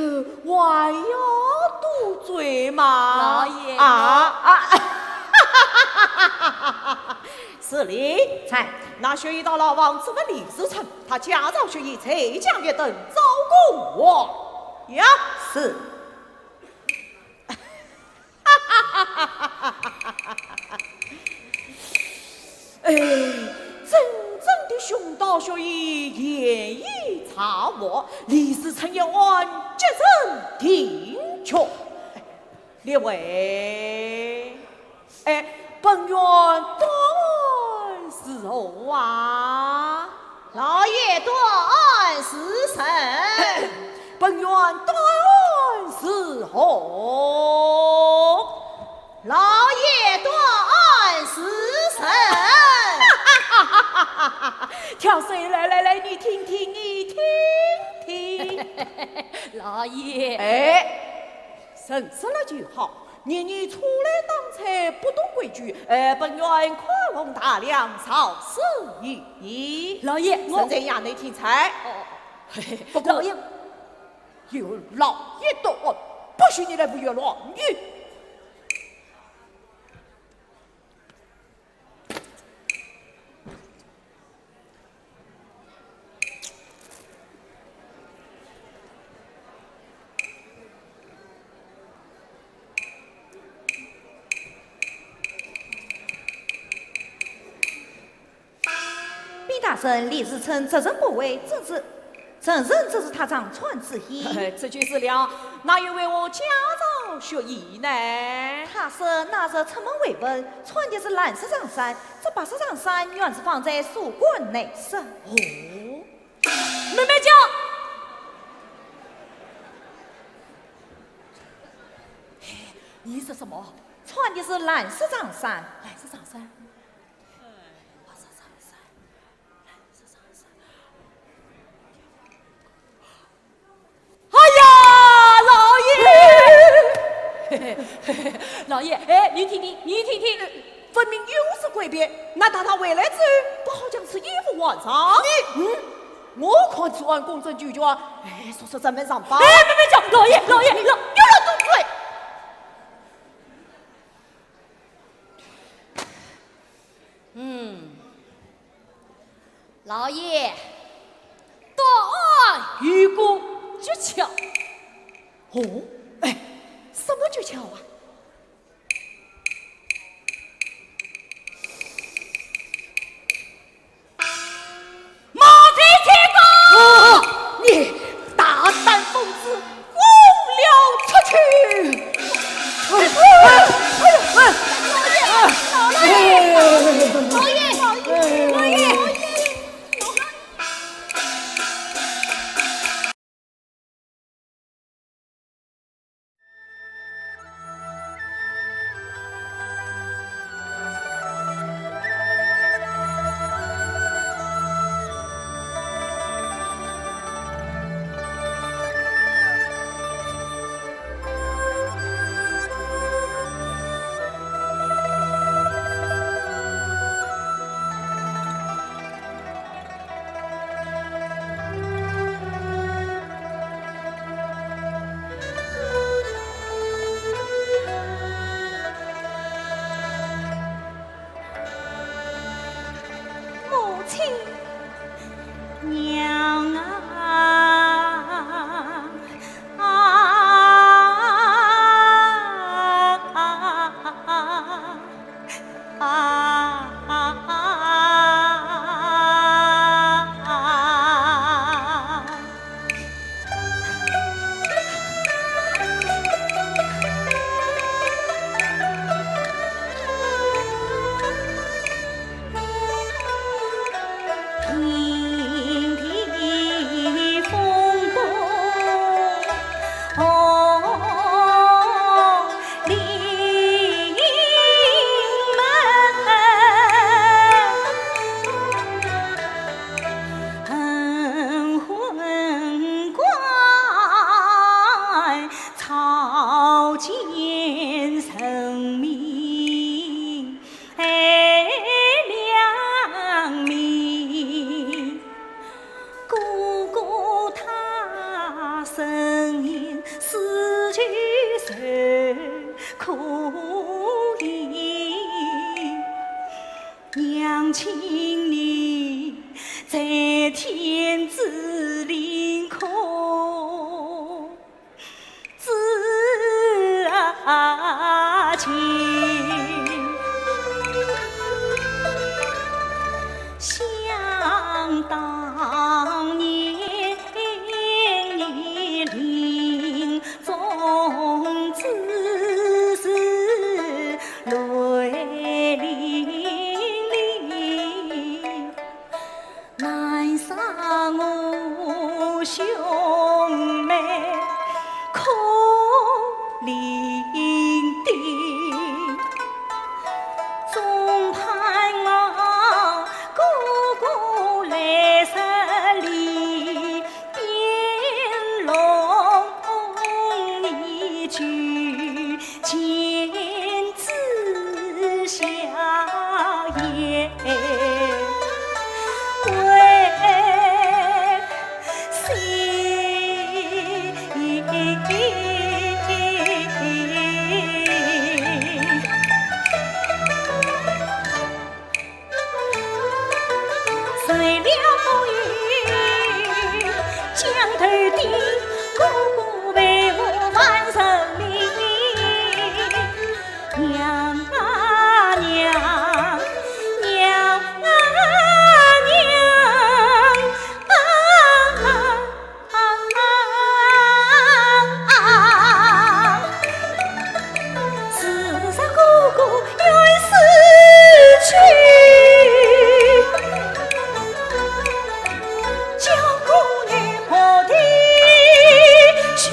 还要多嘴嘛？
老爷
是哩，才那学医到老王子问李自成，他驾照学医才将月等招供我呀，是。真正的雄道学医言已查获，李自成要按结成定决。列位，本院断是何啊？
老爷多安时辰，
本院断是何？
老爷多安时辰。
跳水，来，你听听，你听听。
老爷，
认识了就好。年年出来当差，不懂规矩，本院宽宏大量，少事一议。
老爷，
正在衙内听差。不过
老爷，
有老爷的案，不许你来胡言乱语。
毕大人李自成责任不为，承认这是他长传之意。
这就是了，哪有为我驾照学医呢？
他说那日出门为本，穿的是蓝色长衫，这白色长衫原是放在书馆内设。
妹
妹叫。
你是什么？
穿的是蓝色长衫，
蓝色长衫。
老爷，你听听，
分明又是诡辩。难道他回来之后不好将此衣服换上？我看此案公正拒绝，说正门上报。
妹叫，老爷，
有人动嘴。
老爷，断案预估诀窍。
什么诀窍啊？
马贼天高！
你大胆疯子，无了出去！
老爷。声音失去谁可以？娘亲你在天之灵空自情，想当年你临终之时泪淋漓，难杀我兄妹可怜的，总盼我哥哥来十里边笼你去见子下言。叫姑女婆的去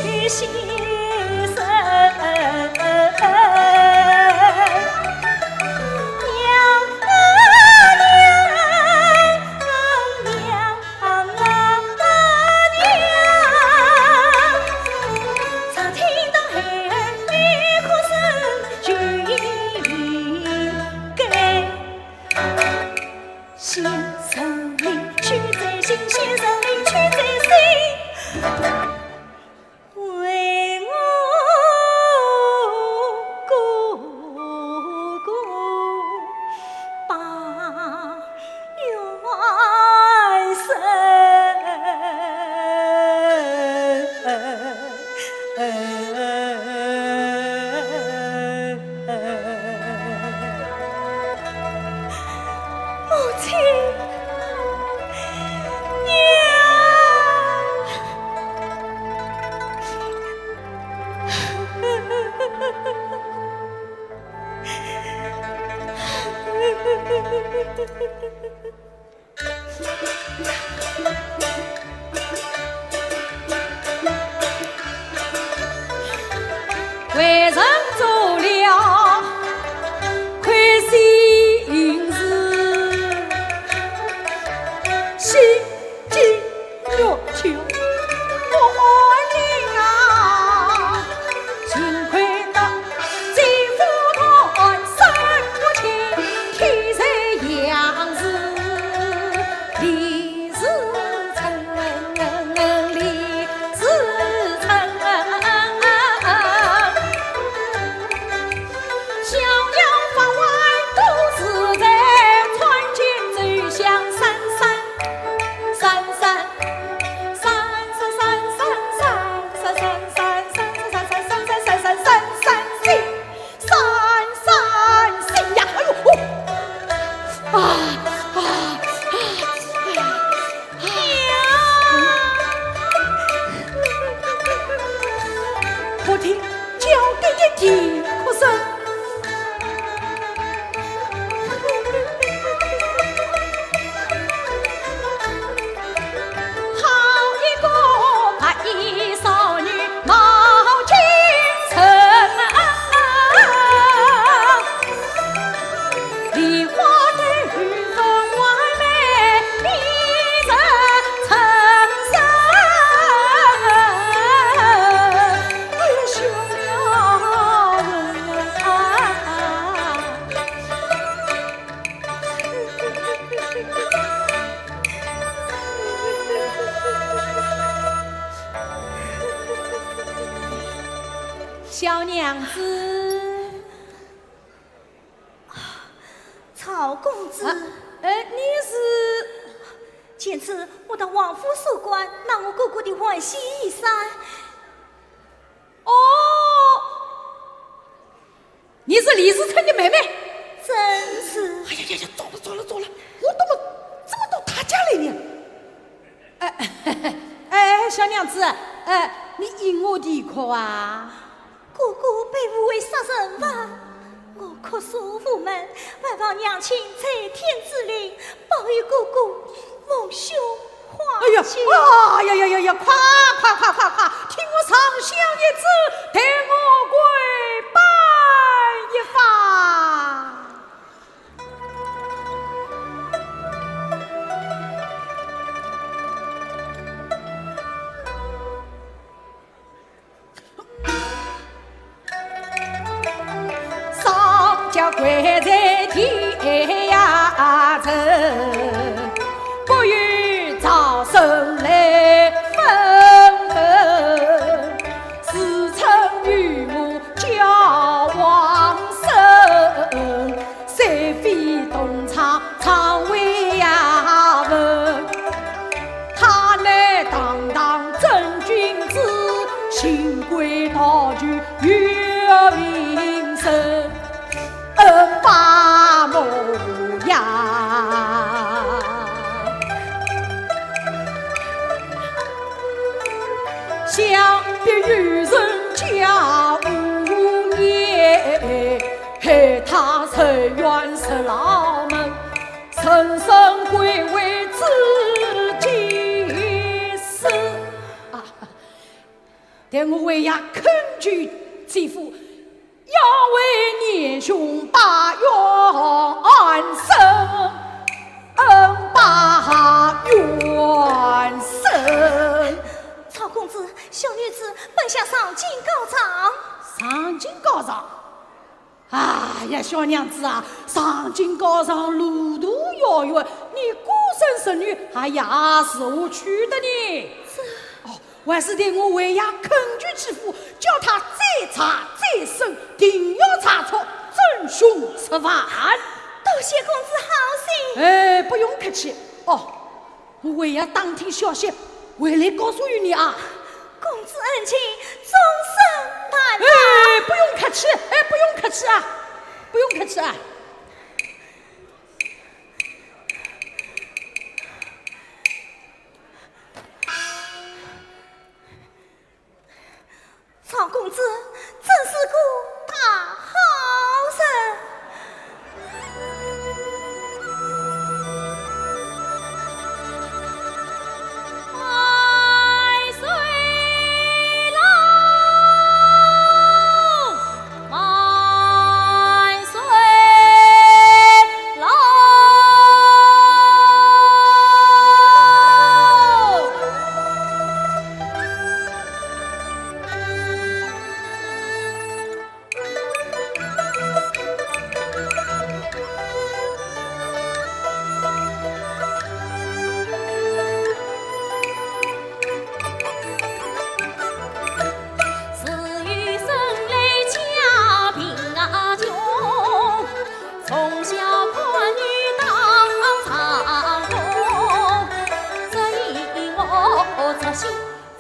小娘子。
曹公子，
你是？
前次我到王府守关，拿我哥哥的换洗衣衫。
哦，你是李世成的妹妹？
真是。
哎呀，走了，我怎么这么到他家来呢？小娘子，你因我的可啊？
哥哥被诬为杀人犯，我哭诉无门，外望娘亲在天之灵，保佑哥哥蒙羞化解。
快！听我上香一次，带我跪拜一番。上家跪在天涯城，不与早生来纷纷，时称与母叫王生，谁非东厂常为衙门，他乃堂真君子，新贵道具越名声，把模样。想必与人家无年，害他深冤死牢门，深深归为自己死。但我为呀恳求继父，要为年兄把冤伸，把冤伸。
曹公子，小女子本想上京告状。
上京告状？哎呀，小娘子啊，上京告状路途遥远，你孤身是女，还压是无趣的呢。还是得我为呀恳求其父，叫他再查再审，定要查出真凶此犯。
多谢公子好心。
不用客气。我为呀当听消息，回来告诉于你啊。
公子恩情终身难忘。
不用客气，不用客气啊，不用客气啊。
曹公子真是个大好人。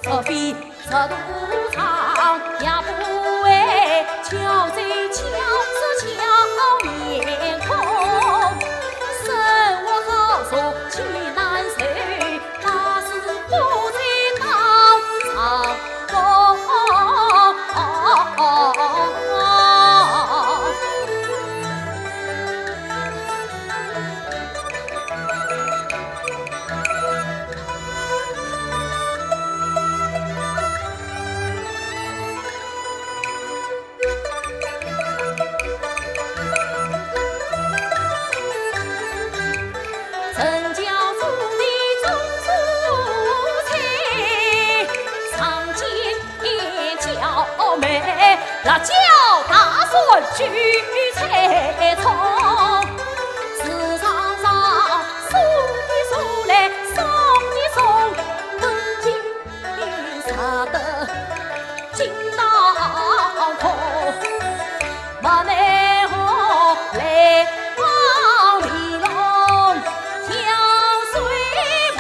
若非这赌场，也不为巧贼巧色巧面孔。生活好说岂难受，那是不在当场中。陈教主的中蔬菜，常见娇妹，辣椒大蒜举菜葱，市场上送的送来送的送，东京啥的尽当空，莫奈何来往离龙跳水马。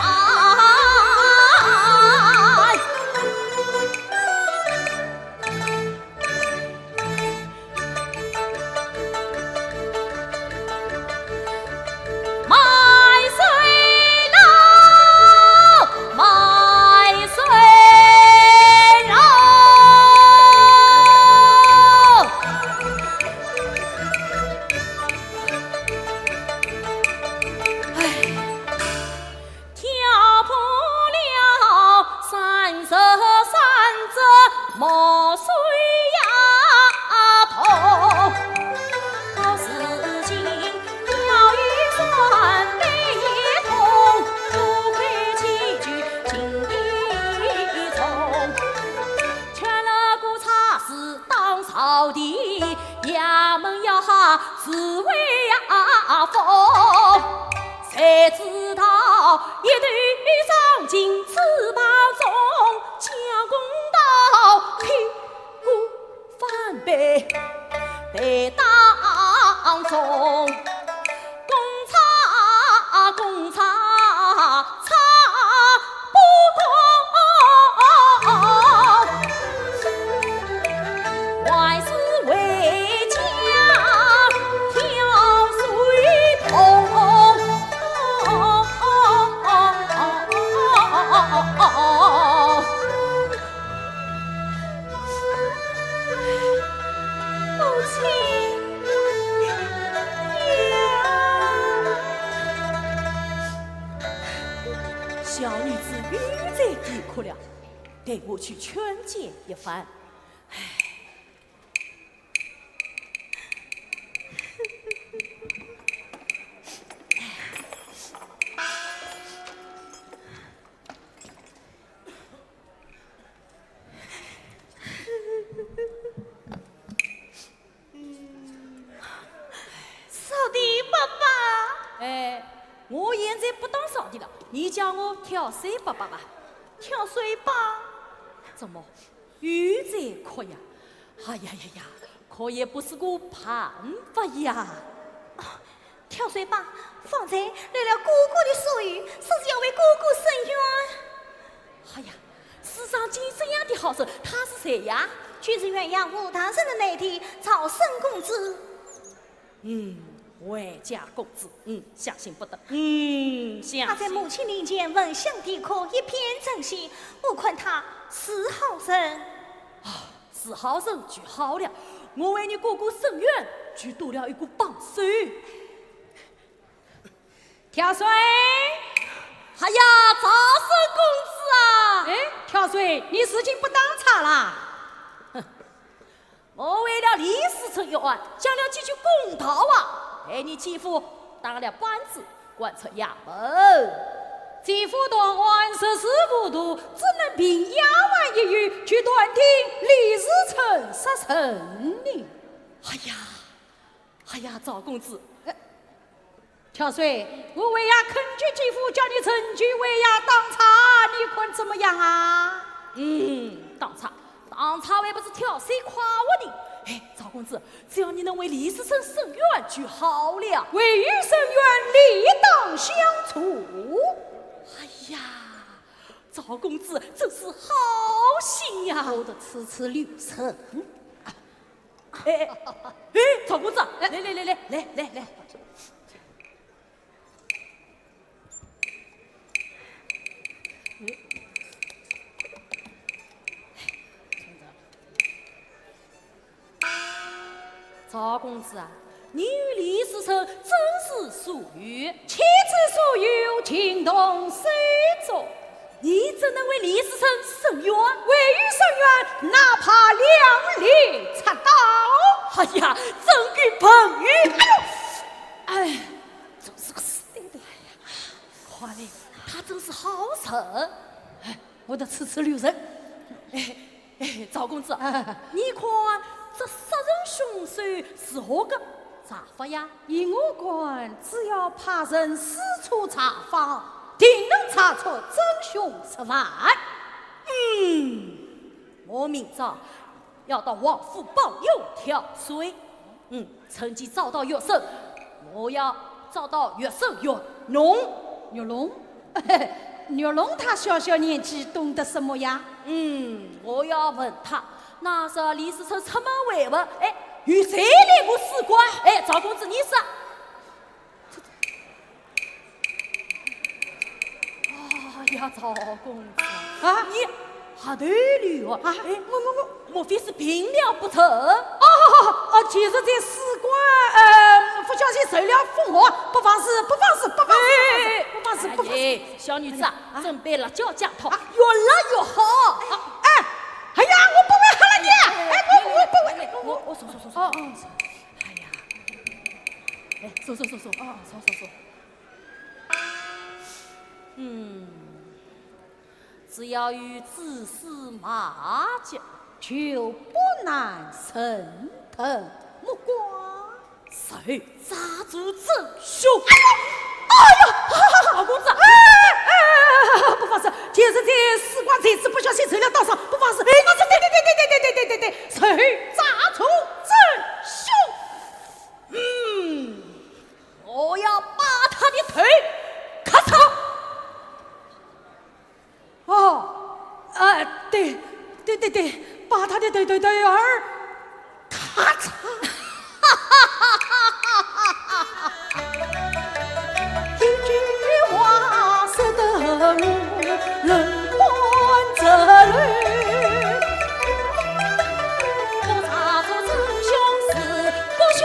莫水呀痛，到如今鸟语酸泪一痛，多亏棋局情意重，劝了个差事当朝廷，衙门要下自为呀风，谁知道一对上进翅膀中，将公道屁股翻背被当中，公差差不公，万事为家挑水桶。
母亲
小女子愚在抵哭了，得我去劝谏一番。
扫地爸爸，
我现在不当扫地了，你叫我跳水爸爸吧。
跳水吧。
怎么又在哭呀？哎呀呀呀，可也不是个办法呀。
跳水吧，方才来了哥哥的属意，说是要为哥哥伸冤。
哎呀，世上竟这样的好事，他是谁呀？
就是鸳鸯湖大圣的那天曹生公子。
外家公子，相信不得。
他在母亲面前闻香抵口，一片真心，我看他是好人。
是好人就好了，我为你哥哥伸冤，就多了一个帮手。跳水！哎呀，赵生公子啊！跳水，你事情不当差啦？我为了李世成一案，讲了几句公道话，被你继父当了官子，关出衙门。继父当案涉世无度，只能凭衙门一语去断定李世成杀臣呢。哎呀，赵公子，跳水，我为呀恳求继父叫你成居为呀当差，你看怎么样啊？当差还不是跳水夸我的？赵公子，只要你能为李世成伸冤就好了。为与伸冤，理当相处。哎呀，赵公子真是好心呀！
我的痴痴留神。
赵公子，来，赵公子啊，你与李世成真是属于妻子所有，情同手足。你怎能为李世成伸冤？为与伸冤，哪怕两肋插刀。哎呀，真给彭玉！哎，真是个死对的。看来他真是好人。我的痴痴留神。赵公子，你看这杀人凶手是何个查法呀？
依我观，只要派人四处查访，定能查出真凶10万。
我
明早要到王府保佑跳水。趁机找到药圣，我要找到药圣药农。
玉龙，玉龙他小小年纪懂得什么呀？
我要问他，那是李世成出门为问，与谁来过使官？赵公子你是？呀，赵公子啊，你还得了啊？莫非是病了不成？
其实这使官不小心受了风火，不妨事。
小女子啊，准备辣椒酱头，越辣越好。
哎呀，我不会喝了你，我不会，
我说。哎呀，说。只要与子嗣马家，
就不难升腾目光。
谁扎住真凶？老公子，
不妨事，既是这使官这次不小心受了刀伤，不妨事。对，谁扎住真凶？
我要把他的腿咔嚓！
对，把他的腿儿咔嚓！一句话说得我冷观这泪，
我查出真凶是不虚，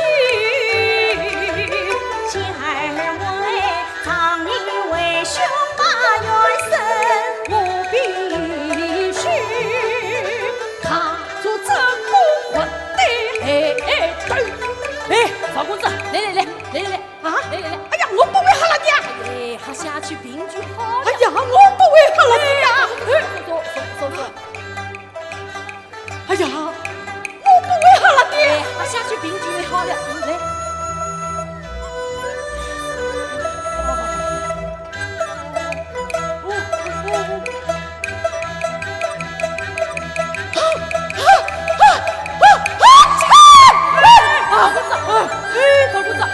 前为常以为兄把元神，
我必须踏出这不混的对。
赵公子，来！
哎呀，我不会喝了你啊！
还下去病句好了。
哎呀，我不会喝了你呀！
说。
哎呀，我不会喝了你！
还下去病句好了，来。赵公子，
啊！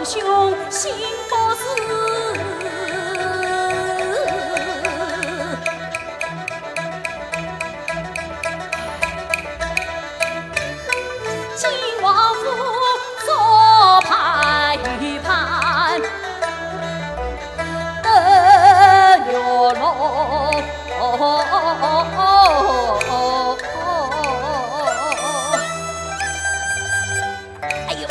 文兄新博士。金王府左盘玉盘登月楼。哎呦！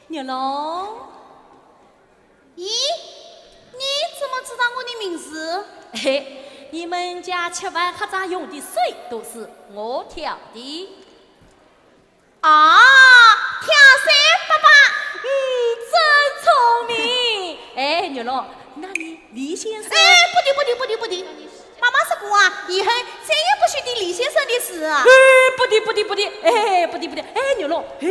牛龙，
咦，你怎么知道我的名字？
嘿，你们家吃饭喝茶用的水都是我挑的。
啊，跳水爸爸，
真聪明！哎，牛龙，那你李先生？
哎，不对，妈妈说过啊，以后再也不许提李先生的事啊。
不对，哎，不对，哎，牛龙，哎，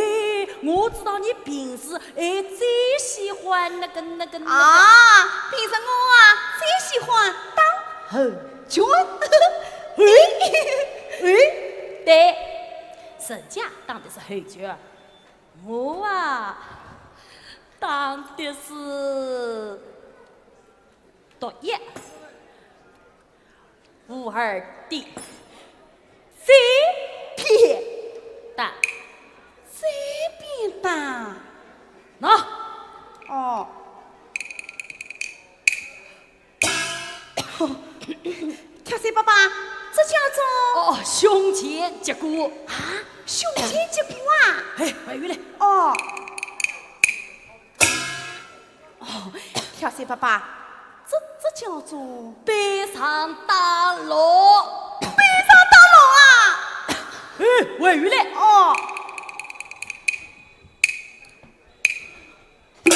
我知道你平时最喜欢那个。
啊，平时我啊最喜欢当后军。
对，沈家当的是后军，我啊当的是毒液。无二的随便当，
随便当。
喏，
哦，跳水爸爸，这叫做
胸前结骨
啊，胸前结骨啊。
哎，快回来！
哦，跳水爸爸，这叫做
背上大锣，
背上大锣啊。
哎，回来！
哦，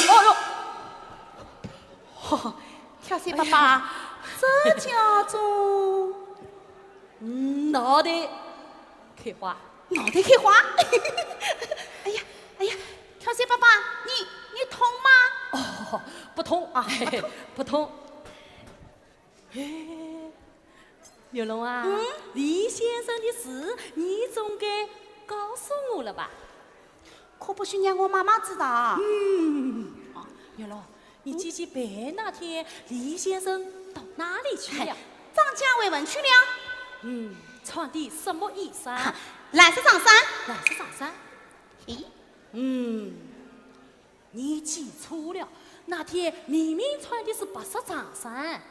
哦哟，
跳水爸爸，这叫做
脑袋开花。
脑袋开花。哎呀，跳水爸爸，你痛吗？
哦，不痛啊，不痛。哎，牛龙啊，李先生的事你总该告诉我了吧？
可不许让我妈妈知道。
牛龙，你记起白那天李先生到哪里去了？
张家慰问去了，
穿的什么衣裳？
蓝色长衫。
蓝色上衫。
咦，
你记错了，那天明明穿的是白色长衫。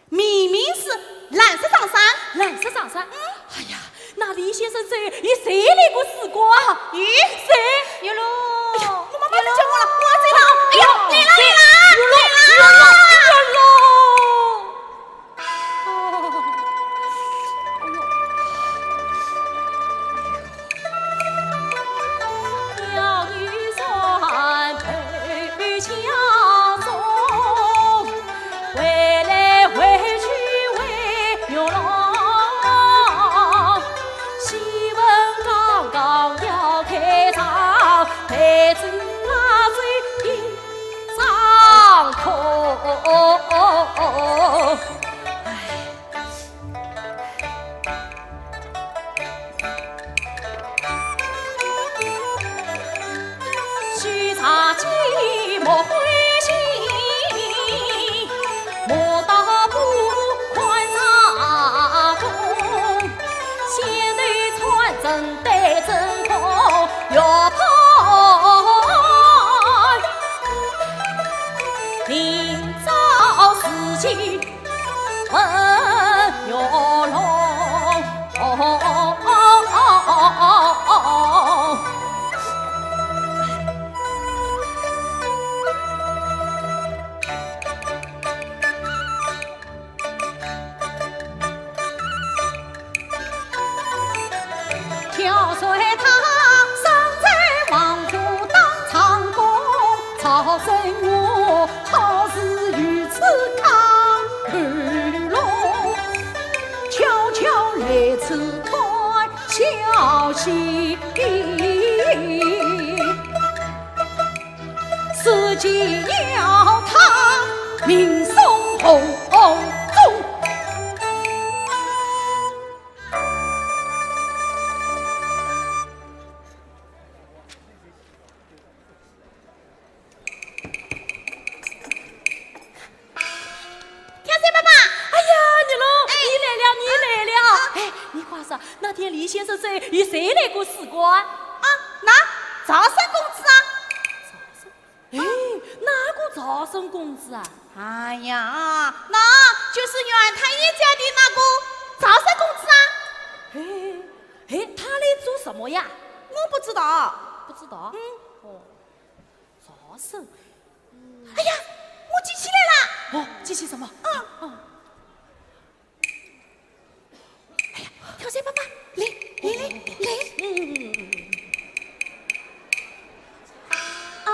明明是蓝色长衫。
蓝色长衫。哎呀，那李先生也谁来过时光？
咦，
谁？
有喽！我妈妈在叫我了，我要追了。哎呀，来了！
杨玉山陪枪中，回来回去为牛郎。戏文刚刚要开场，陪着那水一场空。许茶寂寞灰心，莫道不宽茶中。县内传真对真空，要跑明朝事情问牛龙。跳水堂生在王府当长工，曹生我好事如此康看龙，悄悄来此传消息，事情要他名声红中。
那天李先生在与谁来过使馆？
啊，那赵三公子啊！
哎，哪个赵生公子啊？
哎呀，那就是袁太爷家的那个赵三公子啊！
哎，他来做什么呀？
我不知道，
不知道。哦，赵生。
哎呀，我记起来了。
哦，记起什么？哎呀，跳水爸爸，来。
啊，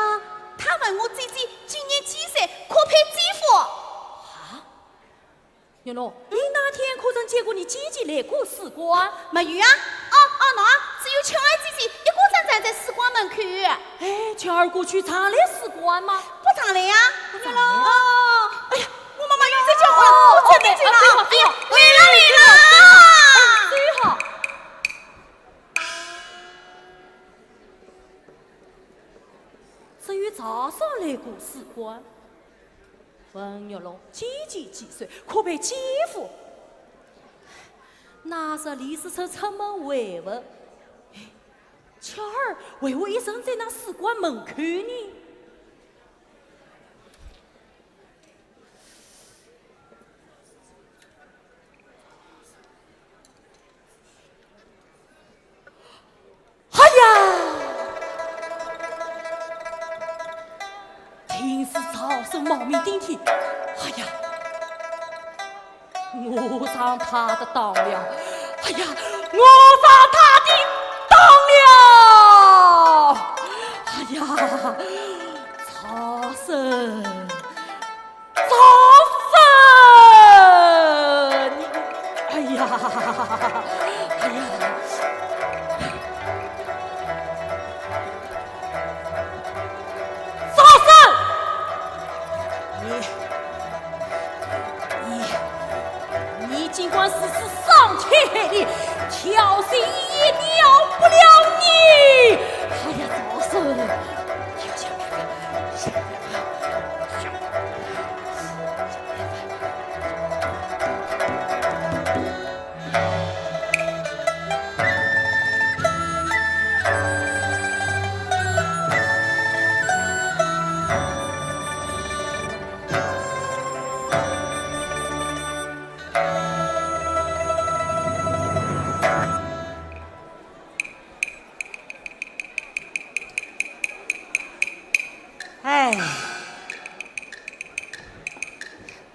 他问我姐姐今年几岁，可配继父？
啊，云龙，你那天可曾见过你姐姐来过使馆？
没有啊。那只有巧儿姐姐一个人站在使馆门口。
哎，巧儿过去常来使馆吗？
不常来呀。
云龙。
哎呀，我妈妈又在叫我，我真的去了。哎呀，来了。
最好。至于赵生来过使馆，问玉龙姐姐几岁，可配继父？那时李世成出门为务，巧儿为何一生在那使馆门口呢？哎呀！听是赵生冒名顶替，哎呀，我上他的当了，哎呀，我上他的当了，哎呀，赵生，你，哎呀，哎呀。你尽管试试上天的挑衅也了不了你！哎呀，赵生，想办法。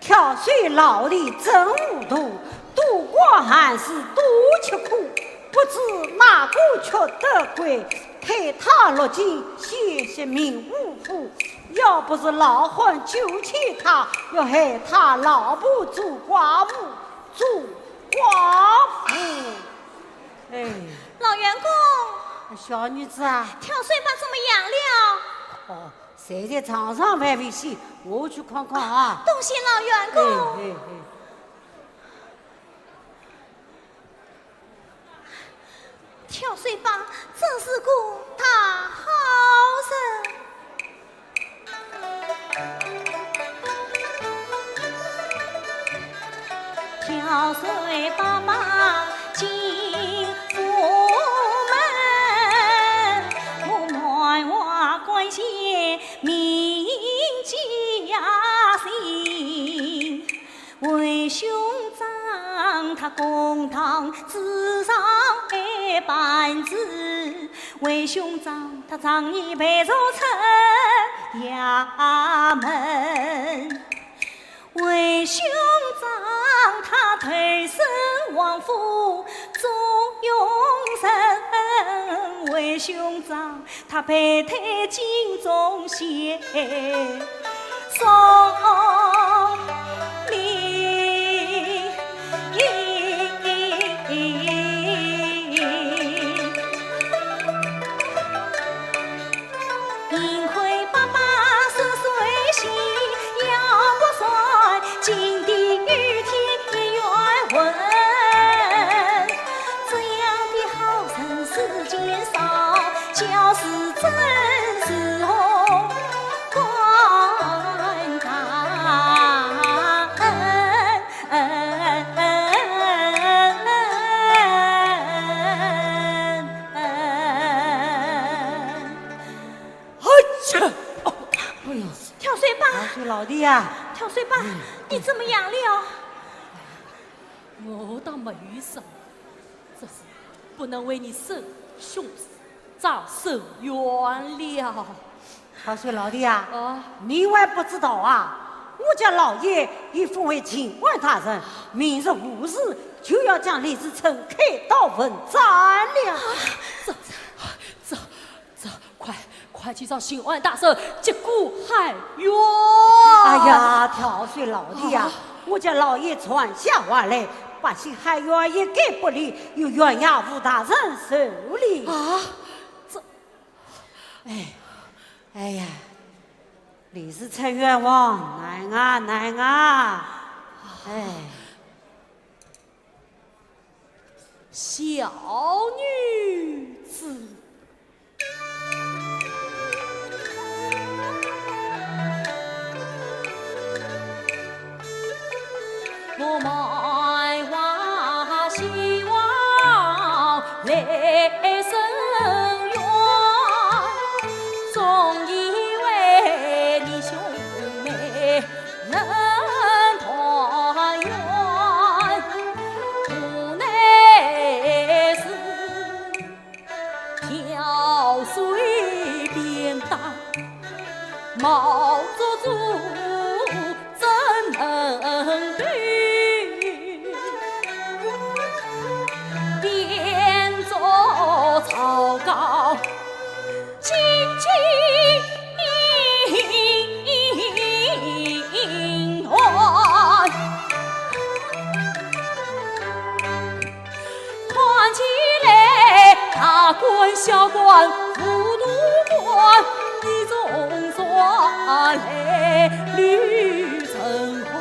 跳水老李真糊涂，渡过寒士多吃苦，不知哪个缺德鬼，害他落井险些命无福。要不是老汉救起他，要害他老婆做寡妇。哎，
老员工，
小女子啊，
跳水吧怎么样了？
哦，谁在床上还没洗，我去看看啊。
多谢老员工。跳水吧真是个大好人。跳水吧嘛进府门，我满话关心民家心，为兄长他公堂之上一板子，为兄长他常年陪着城衙门，为兄长他投身王府做用神。
为兄长，他背退京中县，送礼。幸亏爸爸是随行，要不算金地玉天愿闻。这样的好人世间少，教是真是红官大
跳水吧，
是老弟呀，
跳水吧，你怎么样了？
我倒没遇上，这是不能为你受兄长受冤了。
跳水老弟呀，
啊，
你还不知道啊？我家老爷已封为清官大人，明日午时就要将李自成开刀问斩了。
走，快去找刑案大圣接骨喊冤！
哎呀，跳水老弟呀，我家老爷传下话来，百姓还愿一概不理，由袁衙吴大人受理。
啊，
哎呀，李自成冤枉，难啊！哎，
小女子。我满怀希望来生缘，总以为你兄妹能团圆，无奈是跳水便当毛做主，怎能对？变作草稿，轻轻换，看起来大官小官糊涂官，你总算来绿成红。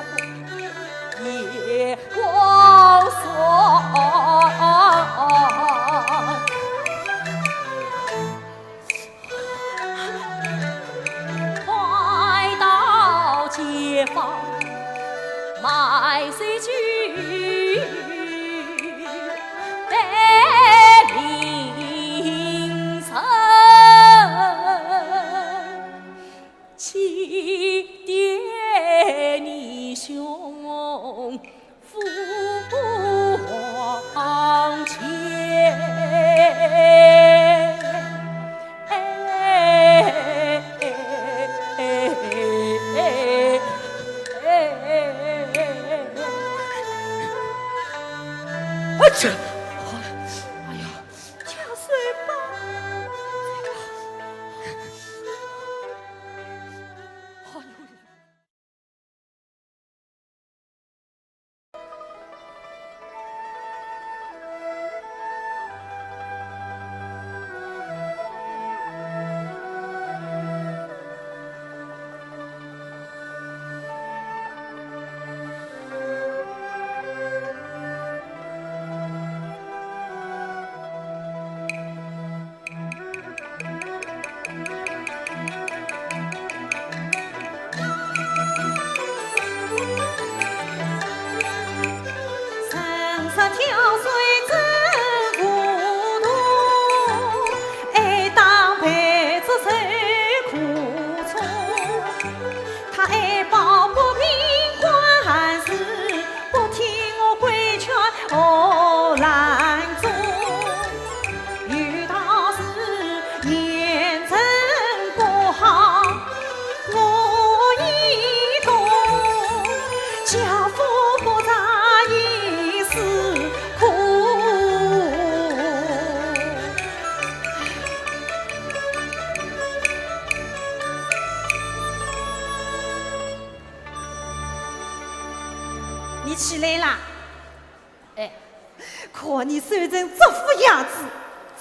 也枉算，快到街坊买水去，待凌晨祭奠你兄父皇前。哎呀，
跳水吧。
哎呦！
家父不在，一时苦
可你虽然这副样子，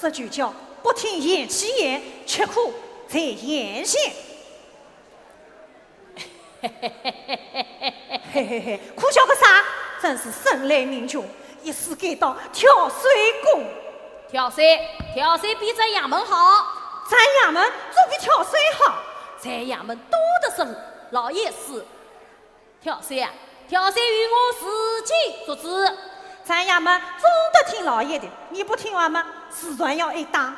这就叫不听言其言，吃苦在言先。嘿嘿嘿，哭笑个啥？真是生来命穷，一时该当跳水工。
跳水比在衙门好，
在衙门总比跳水好。
在衙门多的是老爷事。跳水啊，跳水与我自己做主。
在衙门总得听老爷的，你不听话吗？自然要挨打。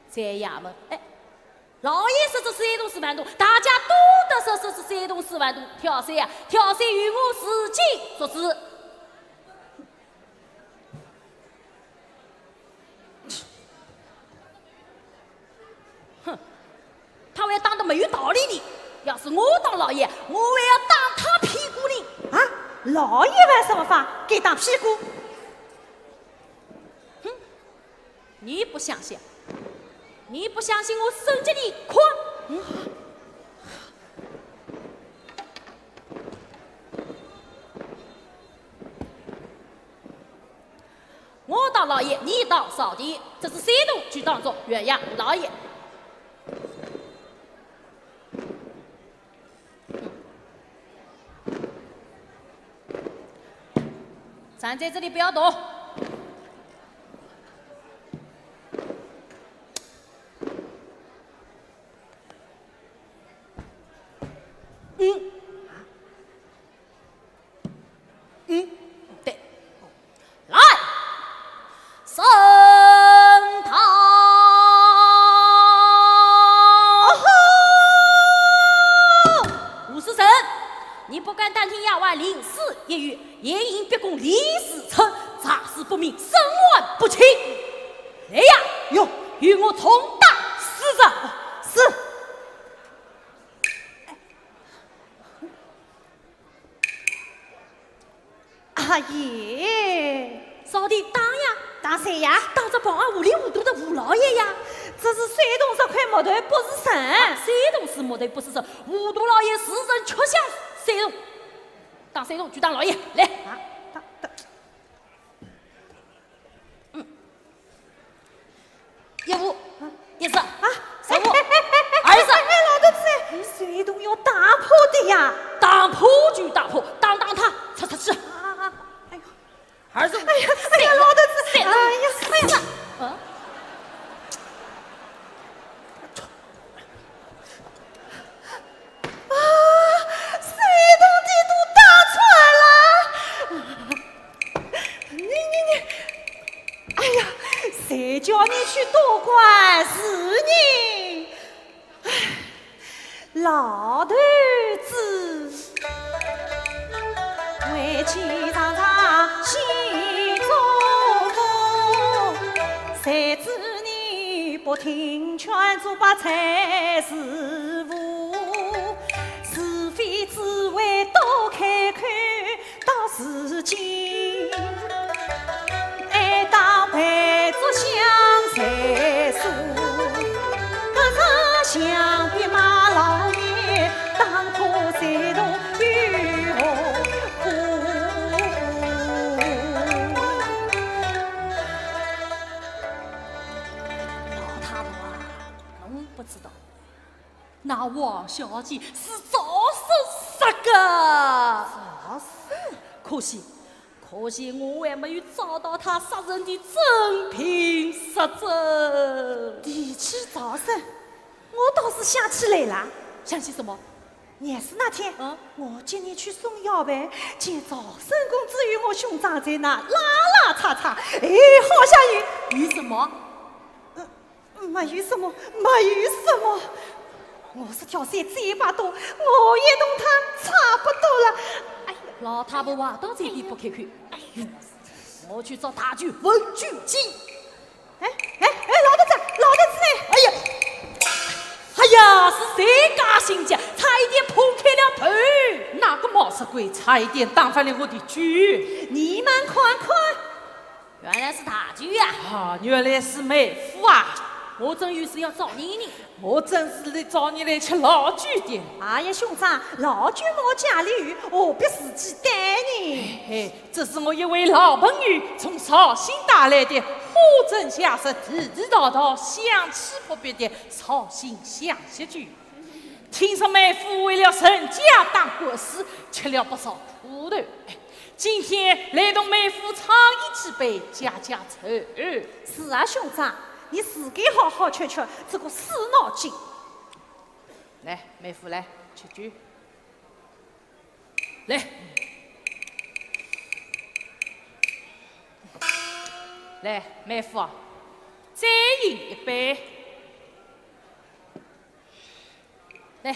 在衙门，老爷说这山东4万多，大家都得说是山东4万多。跳水啊，跳水与我自己做主。哼，他还当得没有道理呢。要是我当老爷，我还要打他屁股呢。
啊，老爷玩什么法？给打屁股？
哼，你不相信？你不相信我手机里看？我当老爷，你当扫地，这是山东就当做鸳鸯老爷。站在这里不要动。对，来，升堂。吴世成，你不敢单听衙外临时一语，也因别公李世成诈死不明，身亡不清。来呀，哟，与我同打死者。是。
阿爷，
扫地打呀，
打谁呀？
打着帮俺糊里糊涂的吴老爷呀。
这是山东这块木头不是神，
山东是木头不是神，吴都老爷是人却像山东，当山东就当老爷来。
打。
一五一十啊，15、20。
老头子，山东要打破的呀！
打破就打破，当他出去。
哎呦！
25、
哎呀，老头子，哎呀，山东的都打出来了！你，哎呀，谁叫你去多管事呢？老头子，为妻常常心中苦，谁知你不听劝，做把差师傅，是非滋味都开口到如今，爱当陪着相随书，可是想必马老爷当破山东与我苦。
老太婆啊，侬不知道，那王小姐是早生杀个，可惜我还没有找到她杀人的真凭实证。
提起早生，我倒是想起来了。
想起什么？
也是那天，我接你去送药呗，见早生公子与我兄长在那拉拉叉叉，哎，好像
有什么？
没有什么。我是条山子一把多，我也同他差不多了。哎呀，
老太婆话到这里不开口。哎呦，我去找大舅问句计。
哎，老头子呢？
哎呀，是谁家姓家，差一点破开了头。
那个冒失鬼差一点打翻了我的酒。
你们看看，
原来是大舅呀！
啊，原来是妹夫啊！
我正有事要找你呢。
我正是来找你来吃老酒的。
哎呀，兄长，老酒我家里有，何必自己带呢？
哎，这是我一位老朋友从绍兴带来的花针下色、地地道道、香气扑鼻的绍兴香席酒。听说妹夫为了成家当国师，吃了不少苦头。今天来同妹夫畅饮几杯，解解愁。
是啊，兄长，你自己好好吃吃这个死脑筋。
来，妹夫来吃酒。来，来，妹夫，再饮一杯。来，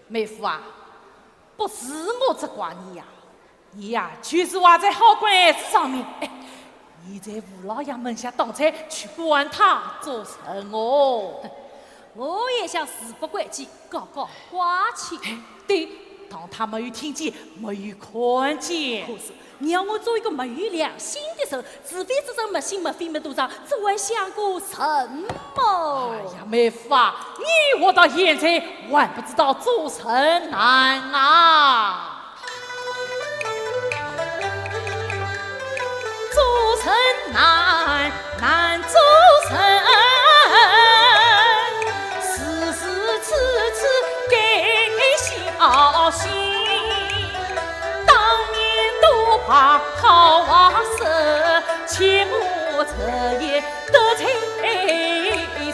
妹夫啊，不是我责怪你呀，你呀就是话在好官司上面，你在吴老爷门下当差去管他做什么？
我也想事不关己，搞搞花钱。
对，当他没有听见，没有看见。
可是你要我做一个没有良心的人，自非之人没心没肺没肚肠，这还想过什么？
哎呀，妹夫啊，你活到现在还不知道做人难啊！做人难，难做人，事事次次该小心。当年都怕好话色，切莫彻夜得罪臣。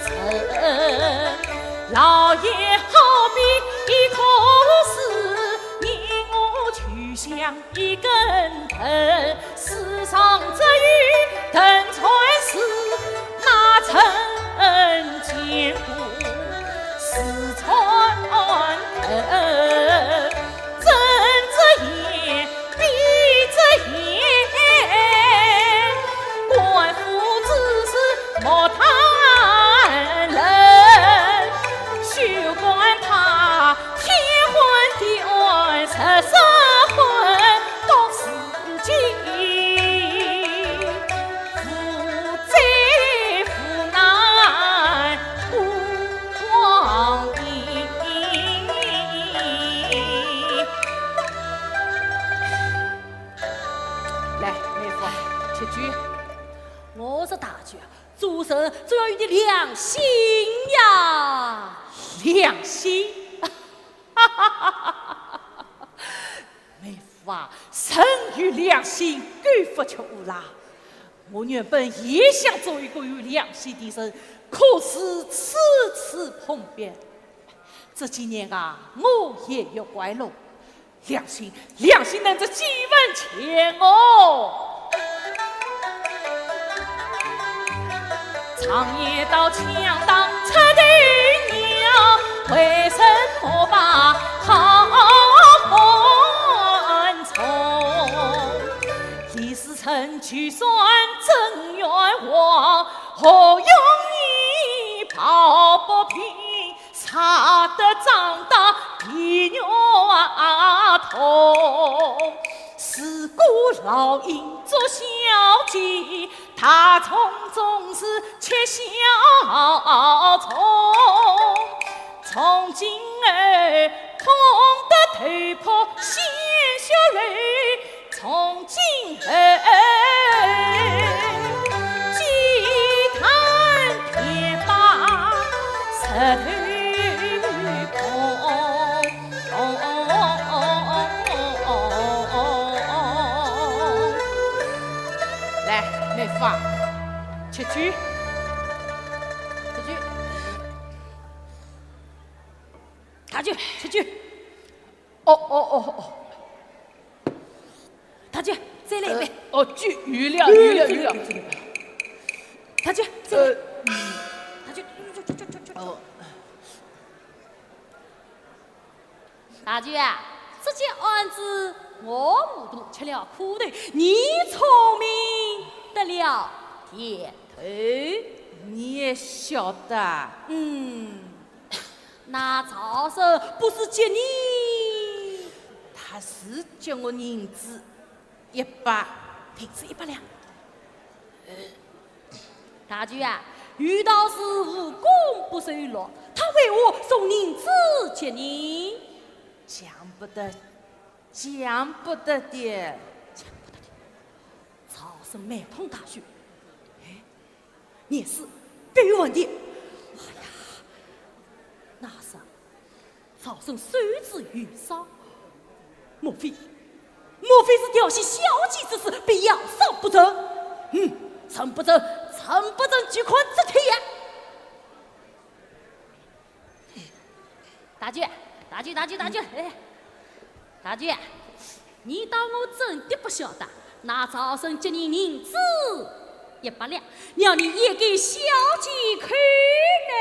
老爷好比一棵树，你我就像一根藤，世上只有藤传世，哪曾见过世传藤？睁着眼闭着眼，官府只是莫贪人，休管他天昏地暗十三昏到四季，负债负难无光阴。来，妹夫，吃酒。
我是大舅，做人总要有点良心呀。
良心，妹夫啊，人有良心，狗不吃乌鸦。我原本也想做一个有良心的人，可是次次碰壁。这几年啊，我也有怪了，良心能值几文钱哦。常言道，强当出头鸟，为什么把好还从？李世成就算真冤枉，何用你抱不平？杀得长大比虐痛。自古老鹰做小鸡，他从总是吃小虫。从今儿痛得头破鲜血泪，从今儿鸡谈偏把石头。来，妹夫啊，吃酒，吃酒，大舅，吃酒。哦，大舅，再来一杯。酒余了。大舅，再来。大舅，
大舅啊，这件案子我目睹，吃了苦头，你聪明得了甜头。
你也晓得，
那曹手不是借你？
他是借我银子100，停止100两。
大舅啊，遇到是无功不受禄，他为我送银子接你，
讲不得，讲不得的。
曹生满通大选，你是别有问题。哎呀，那是曹生手指遇伤，莫非是调戏小姐之事被要上不成？臣不正举款之体呀！大舅，大舅，你当我真的不晓得？那曹生接你银子100两，让你也给小姐看呢。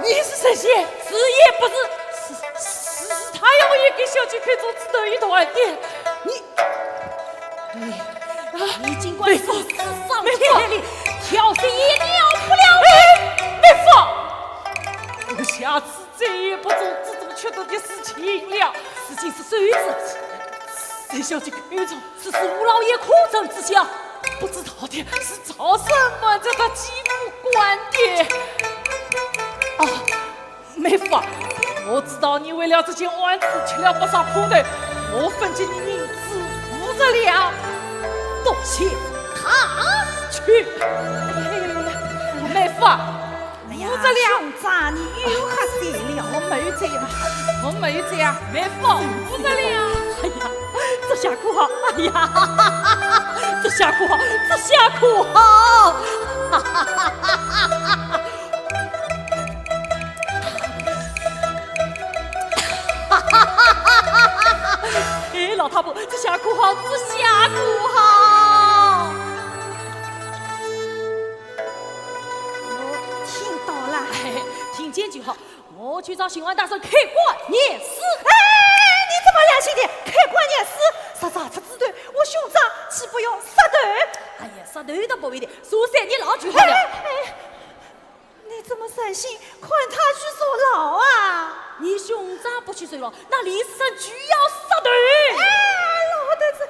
你是神仙？
是也不是？
是他要我也给小姐看做子头一团的。
你尽管说是上天里挑谁也了不了
妹夫，我下次再也不做这种缺德的事情了。
事情是谁子？
谁小姐看着？
是吴老爷苦症之下，
不知道的是曹生瞒着他继母管的。妹夫啊，我知道你为了这件案子吃了不少苦头，我分给你银子50两。
多谢他去。
妹夫啊，50两。
兄长，你又喝醉了？
我没有这样，我没有这样。妹夫，50两。
哎呀，这下可好！哎呀，这下可好！这下可好！哎，老太婆，这下可好！这下可好！
我听到了，
听见就好。我去找刑案大婶开棺验尸。
你这么良心的，开棺验尸，杀他子头，我兄长岂不要杀头？
哎呀，杀头倒不为的，说3年牢就好了。
你这么善心，宽他去坐牢啊！
你兄长不去坐牢，那李世生就要杀头。
老头子，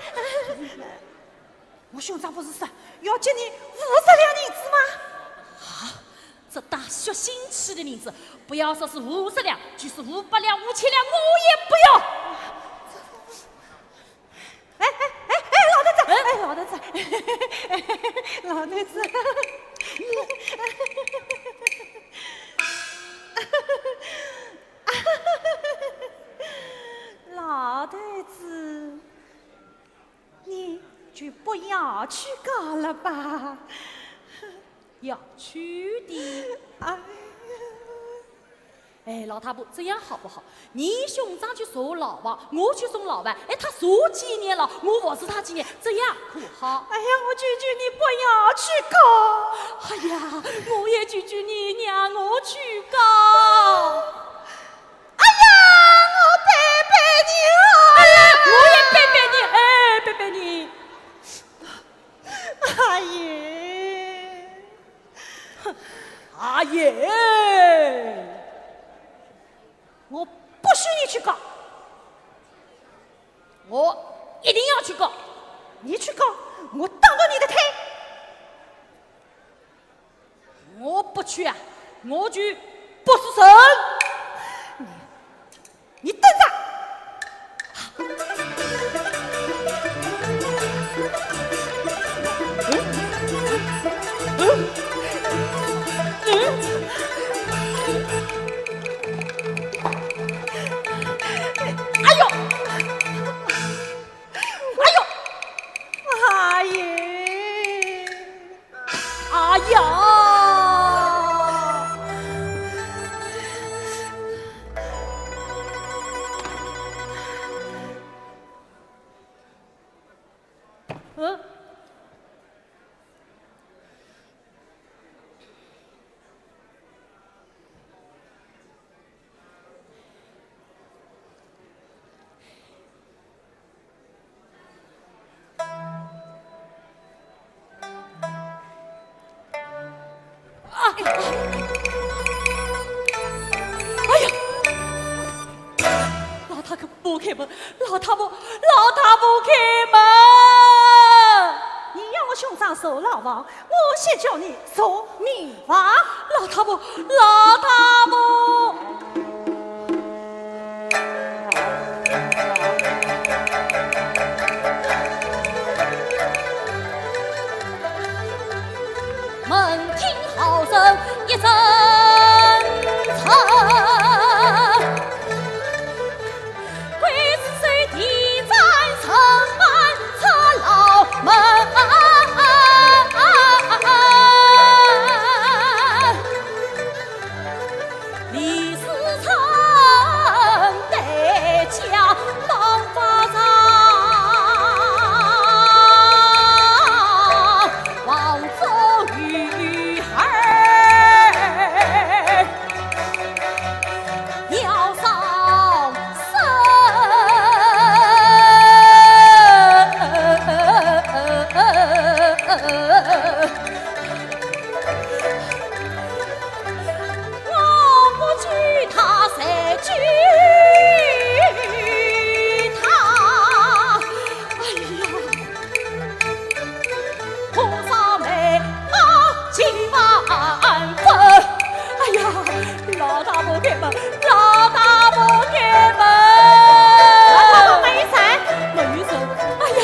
我兄长不是说要借你50两银子吗？
这大血腥气的银子，不要说是50两，就是500两、5000两，我也不要。
老头子，老头子，老头子，你就不要去搞了吧？
要去的。哎，老太婆，这样好不好？你兄长去坐牢房，我去送老板。哎，他坐几年了，我服侍他几年，这样可好？
哎呀，我求求你不要去搞！
哎呀，我也求求你让我去搞！
哎呀，我拜拜你啊！
我也拜拜你，哎，拜拜你！
阿爷，
阿爷。我不许你去搞，我一定要去搞。
你去搞，我当着你的腿。
我不去啊，我就不是神。
你等着。
不开门，老太婆开门！
杀手老王，我先叫你说明白。老太婆，老太婆。
闻听号声一阵沉，鬼子随地战城门策牢门，李自成得家当发长，王周玉儿要上我不惧他，谁惧他？哎呀，菩萨眉毛金万分。哎呀，老大伯开门，老大伯开门。
老太婆没雨伞，
没雨伞。哎呀，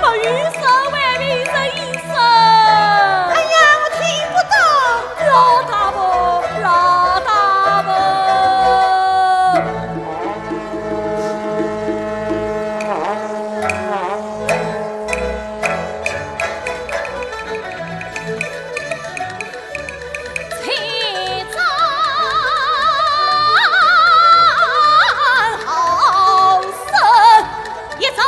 没雨伞，外面一阵雨声。
哎呀，我听不懂。
老大伯，老大伯。铁杖好生一阵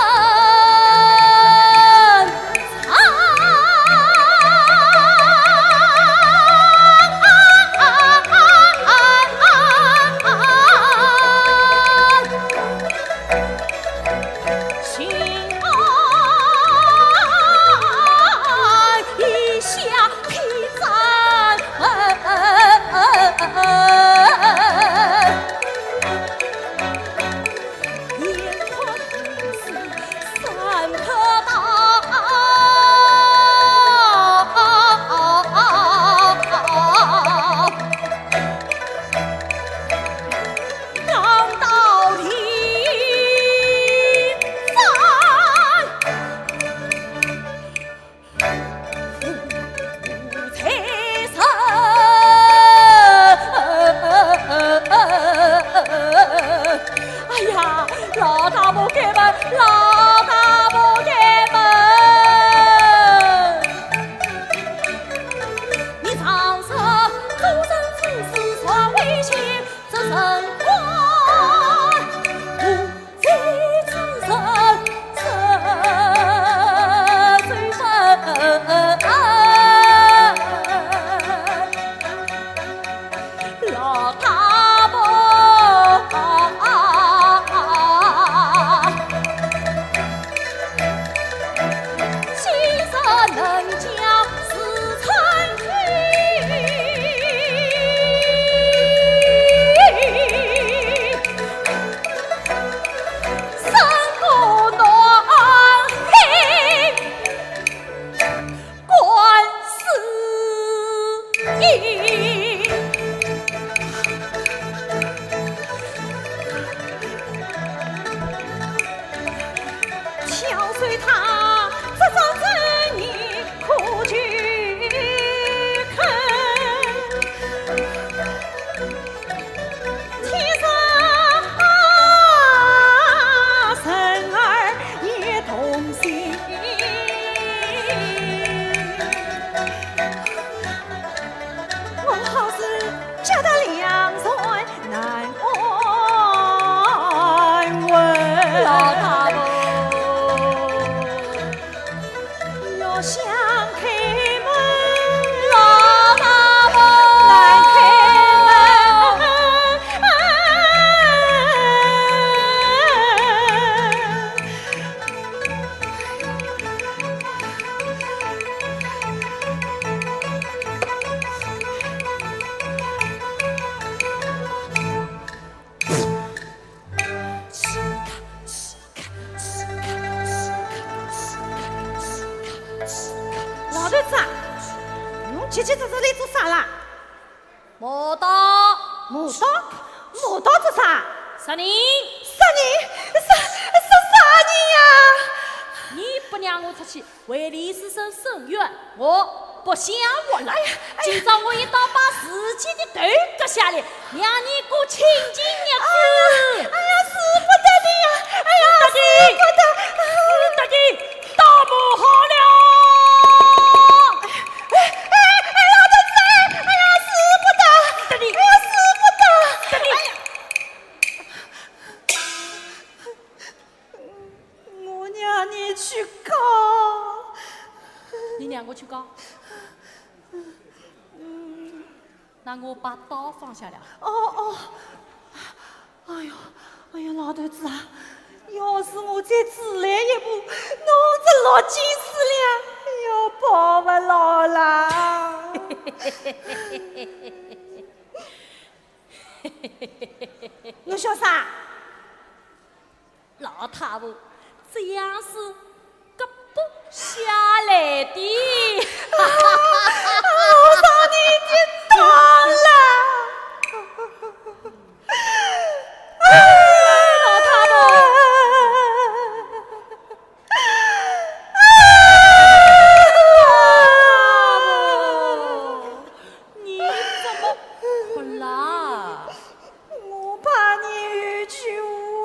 心安一下披战眼眶是三颗刀，当到底财神，哎呀，老大伯开门，老大伯开门，你长舌周身处事双危险，这神官无罪之人，罪分。老大伯，其实能将事成身骨暖黑，官司意。敲碎他这张真意苦去肯，天上神儿也同心，我好是家的两衰难安稳。老大伯。
去在这里做啥啦？
莫道，
磨刀做啥？
杀人！
杀你呀！
你不让我出去为李师生伸冤，我不想活了。今朝我一刀把自己的头割下来，让你过清净日子。
哎呀，死不得的呀！哎呀，死不得！
大姐，大不好了！
老头子，哎呀，死不得！哎呀，死不得！哎呀，我让你去告。
你让我去告？那我把刀放下了。
哦，哎呀，老头子啊，要是我再迟来一步，弄这落金丝了，要跑不牢啦。我说啥？
老太婆，这样是割不下来的。
我让你的刀了！
老太婆，你怎么哭了？
我怕你有去问。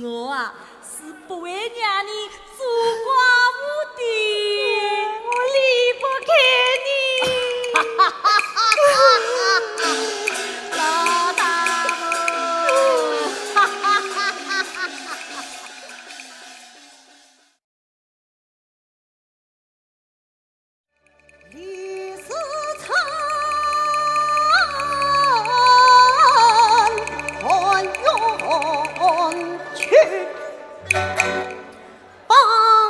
我啊，是不会让你做寡妇的。
我离不开你。
老大
李思成，还愿去帮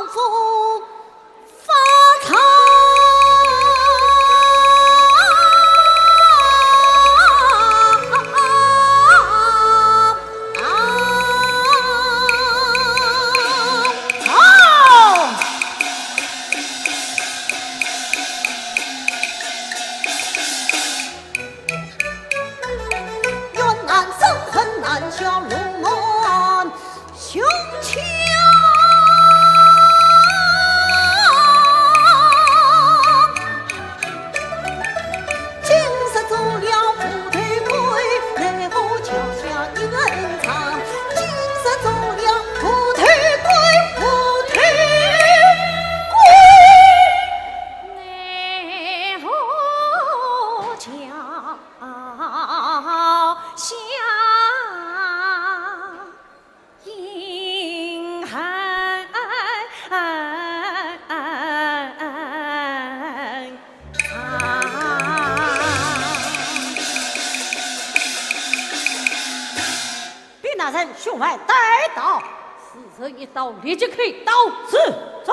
扶发财。冤难生恨难消，路难胸腔。今日做了副腿鬼，奈何脚下一人长。今日做了副腿鬼，副腿鬼。
奈何脚下阴寒
并大人，兄外带刀，
死人一刀，立即开刀。
是走。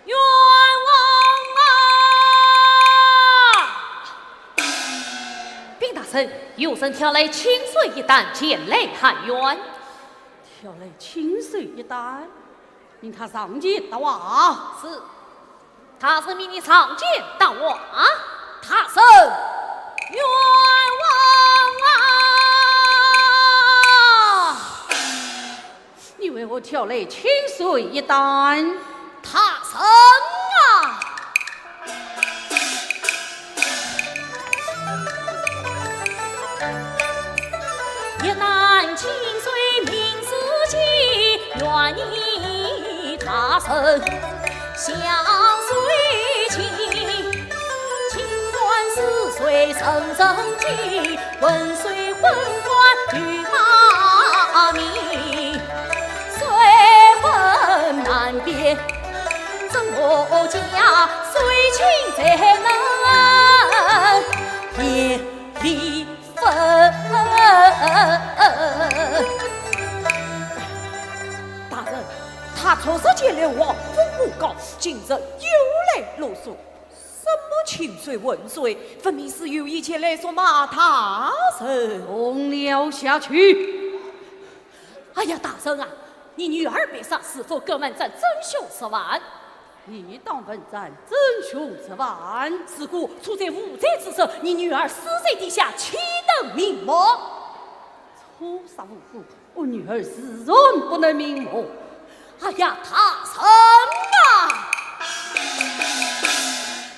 冤枉啊！禀大人，有人挑来清水一担前来喊冤。
挑来清水一担，命他上前打我。
是，他是命你上前打我啊！他是冤枉啊！
你为我挑来清水一担，
他生啊！一担清水明自己，愿你他生相随情。清官似水生生机，浑水昏官与马鸣。水魂难辨，怎么家水情才能别离分？
大人，他出事前来我府诬告，今日又来露宿，么清水浑水，分明是有意前来说骂他人。
容了下去。哎呀，大人啊，你女儿背上是否跟文战争凶10万？你当文战争凶10万，是故处在无罪之身，你女儿死在地下，岂能瞑目？错杀无辜，我女儿自然不能瞑目。哎呀，大人啊！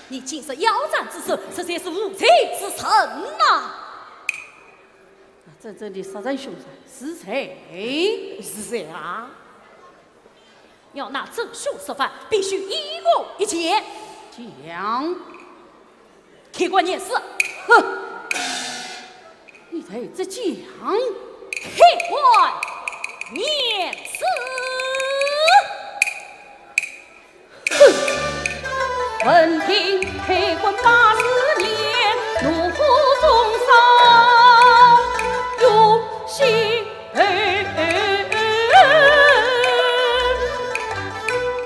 你竟是妖战之身，实在是无罪之臣呐！真正的杀人凶手是谁？
是谁啊？
要拿真凶示范，必须一我一见。讲，客观验事。哼，你在这讲客观验事。哼，闻听客官80年，怒火中烧，用心。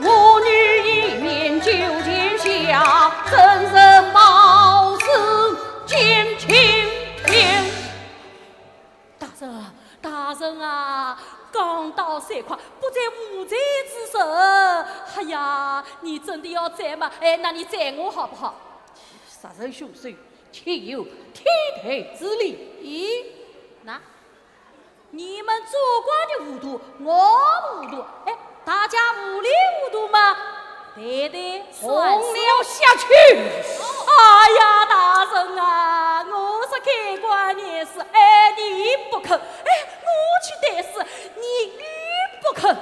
我女一面就见下，真人貌似见青天。大人啊，刚到3块，不在无罪之身。哎呀，你真的要宰吗？哎，那你宰我好不好？杀人凶手，岂有天台之理？咦，那你们主官的无度，我无度，哎，大家无理无度吗？对，红了下去。哎呀，大人啊，我是客观验事，哎，你不肯，哎，我去担事，你愈不肯，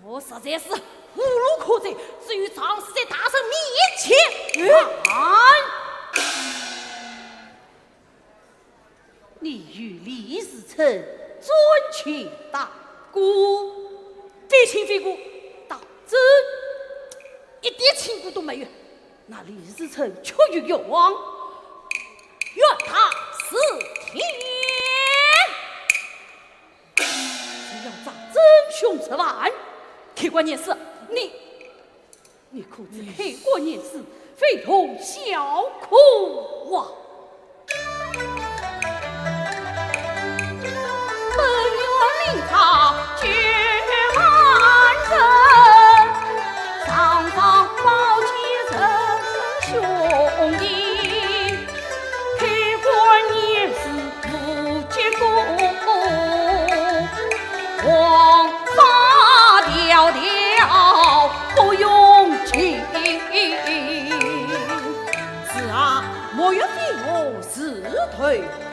我实在是无路可走，至于尝试在大人面前你与李世成尊亲大故，非亲非故，大真一点亲故都没有。那李世成却有勇往，愿他死天。只要掌真凶10万，客观验事，你可知客观验事非同小可啊！本愿领草绝万人，上方报几人兄弟，客观验事无结果，王法调调不用情。
是啊，莫怨非我自退乎？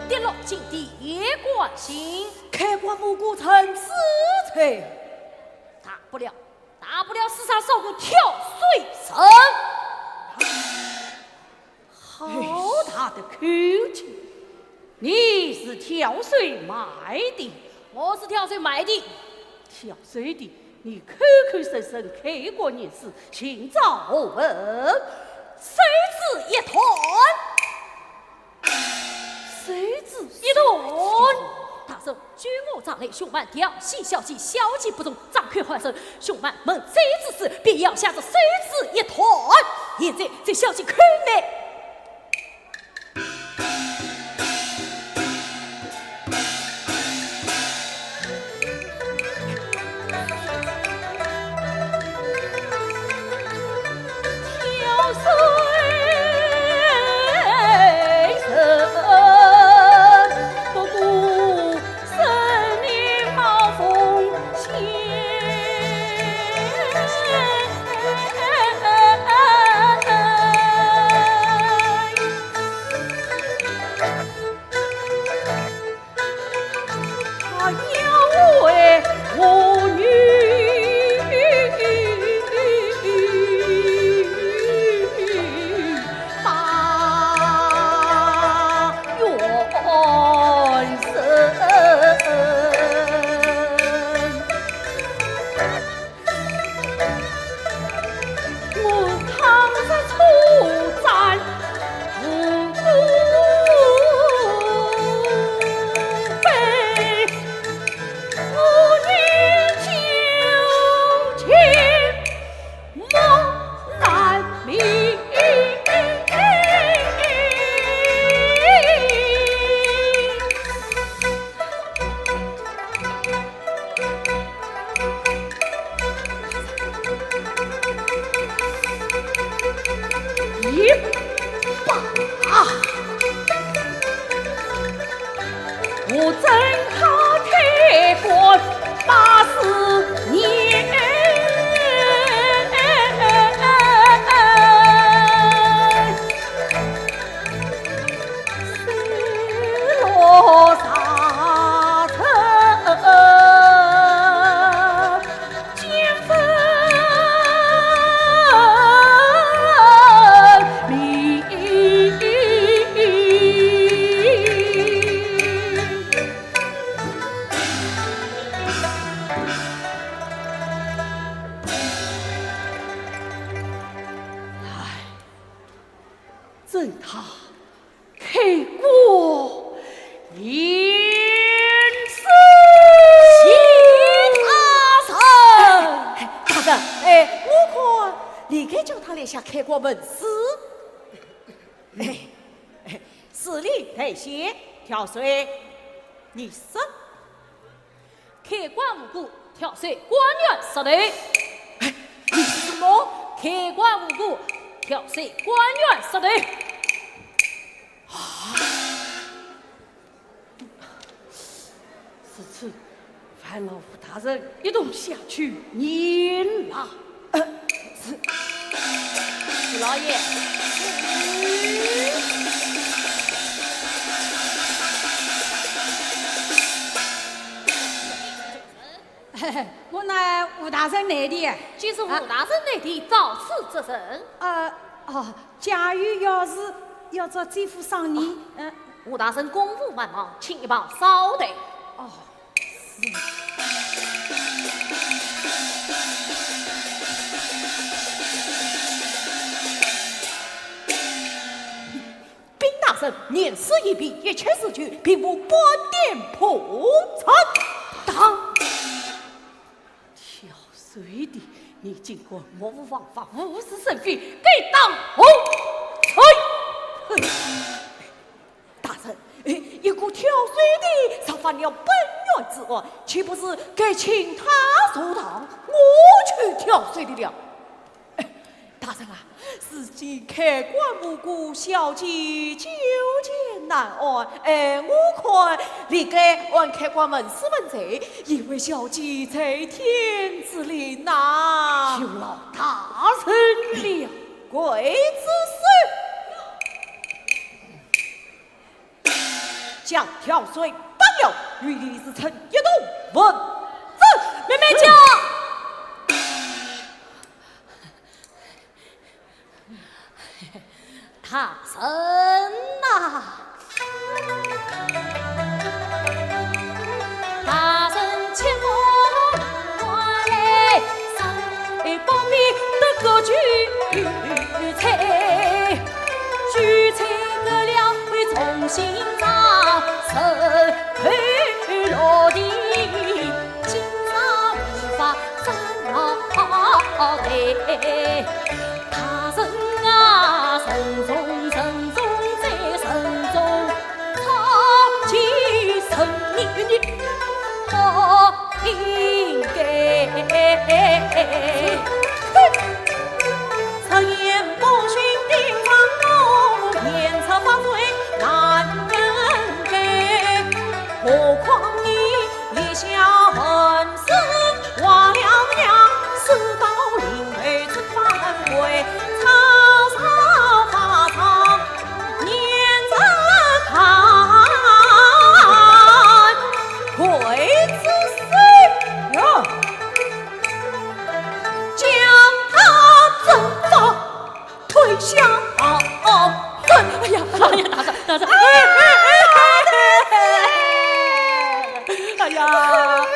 跌落井底也关心，
客官无辜成死罪，
大不了世上受过跳水绳。好大的口气！你是跳水卖的，我是跳水卖的。跳水的，你口口声声客观验事，请照问，谁知一团？谁知一团？大圣，举我杖内凶蛮调戏小计，小计不中，掌权换身，凶蛮蒙贼之事，必要下着谁知一团？现在这小计看内。
开国文史，势力太险，跳水你死。
开关无故，跳水官员杀队。你是什么？开关无故，跳水官员杀队。
此次烦老夫大人一同下去念了。
是老爷。
我乃吴大人来的。
既是吴大人来的，照此责任。
假如要做这副上你，
吴大人公务繁忙，请一旁稍等。
禀大人，年事已毕，一切事局并无半点破绽。当跳水的，你尽管模糊方法，无事生非，给当红吹。大人，一个跳水的，触犯了本源之恶，岂不是该请他入堂，我去跳水的了？大人啊，事情客观无辜，小姐纠结难安。我看你该按客观问事问罪，因为小姐在天之灵呐，求老大人了，贵之事。将跳水绑了，与李自成一同问责。妹妹讲。
大人呐，大人请我来上报名的歌剧彩，剧彩歌了会重新唱，神推落地，今朝无法上脑袋。大人啊，慎重慎重再慎重，超级神秘不应该。侧眼不寻定方路，面侧方罪难人改。何况你立下本事，忘了娘，事到临危出反悔。下哎呀，老爷大人，大人，哎呀，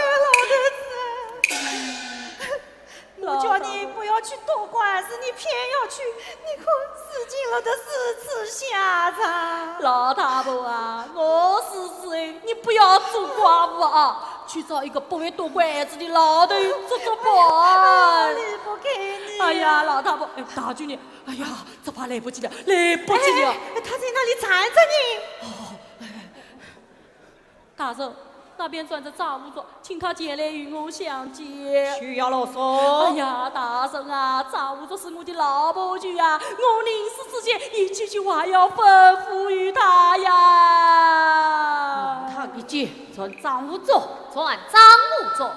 我叫你不要去多管事，你偏要去，你可死尽了的是此下场。
老太婆啊，我是谁？你不要做寡妇啊，去找一个不会多管子的老头做做伴。
离不开你。
哎呀，老太婆，大舅娘，哎呀，这怕来不及了，来不及了。
他在那里缠着你。
大人，那边转着丈夫说，请他前来与我相见。
需要啰嗦。
哎呀，大人啊，丈夫说是我的老婆舅啊，我临死之前一句话要吩咐于他呀。
他一见传丈夫走，
传丈夫走。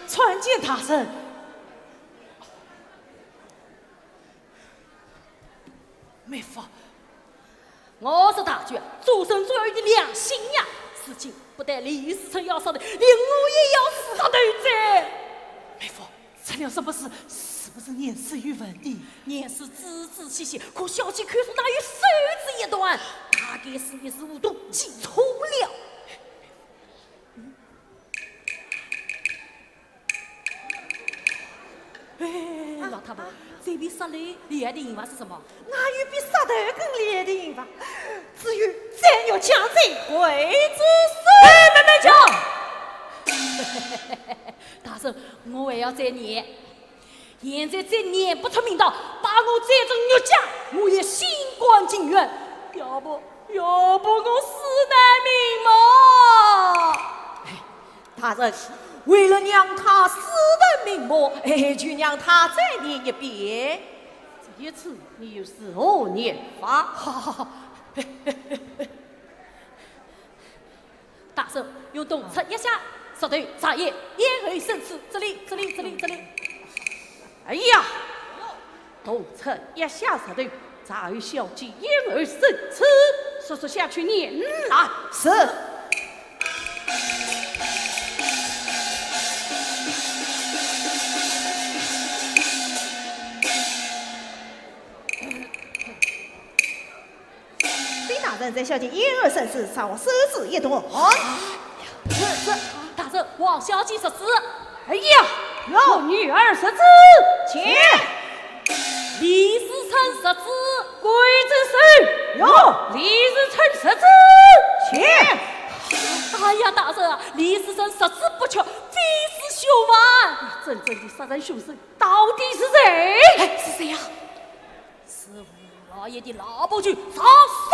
传见大人。妹夫，
我是大舅，做生做儿的良心呀！事情不但李世成要杀的，连我也要杀的在。
妹夫，这了什么事？是不是年事与文的？
年事仔仔细细，可小姐看出哪有手指一段？大概是一时无睹，记错了。老太婆，这笔杀雷厉害的刑罚是什么？
哪有比杀头更厉害的刑罚？只有斩肉强贼，鬼之死。
慢慢讲。大圣，我还要再念。现在再念不出名堂，把我斩成肉酱，我也心甘情愿。要不我死难瞑目。
大人，为了让他死得瞑目，就让他再念一遍。
这一次你又是何念法？
好。大圣用动词一下，舌头眨眼，咽喉生刺，这里。
哎呀，动词一下舌头，咋有小鸡咽而生刺？说下去念来。
是。
李大人在小姐言而生事，让我手指一动。
这大圣王小姐说是。
哎呀，我女儿识字，
请。
李时成识字，
鬼子手
哟，
李时成识字，
请。
哎呀，大圣啊，李时成识字不缺，非是凶犯。
真正的杀人凶手到底是谁？
是谁呀？是吴老爷的老婆去上山。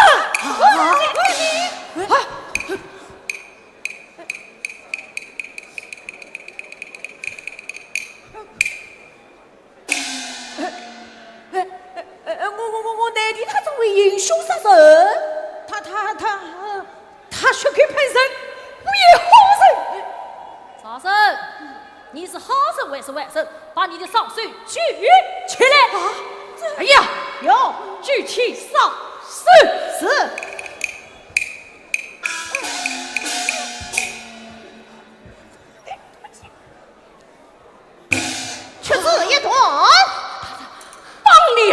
我内地他作为英雄杀人，他血口喷人，我也好人。
上神，你是好神还是坏神？把你的双手举起来！
哎呀，
有
举起双手。
是。
曲子一段，
帮了。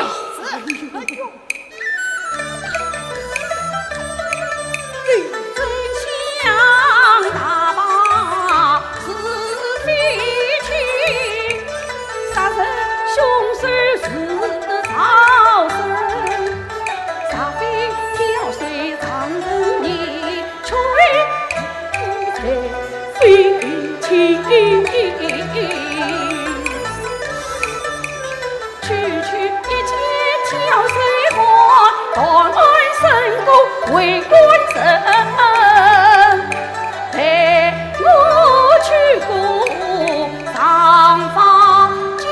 枪大把是非情，杀人凶手是曹生，杀非挑水藏人你吹非情。区区一件挑水花，断案神功为官人，陪我去过上法界，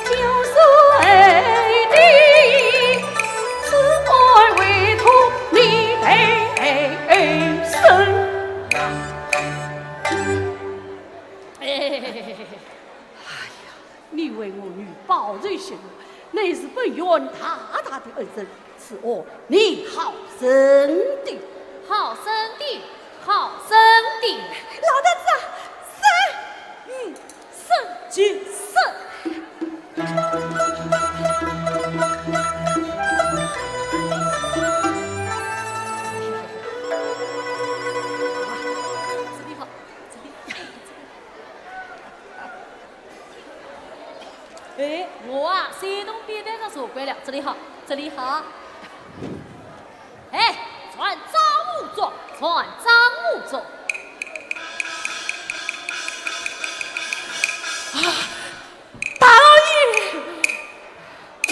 就是爱的此爱委托你陪生。你为我女报罪雪落，乃是本院大大的恩人，此我你好生的，
好生的，好生的，
老大子啊，
圣君圣。这里好，哎，我啊，山东边那个做官了，这里好，这里好。哎，传赃勿作，传赃勿作。
大老爷，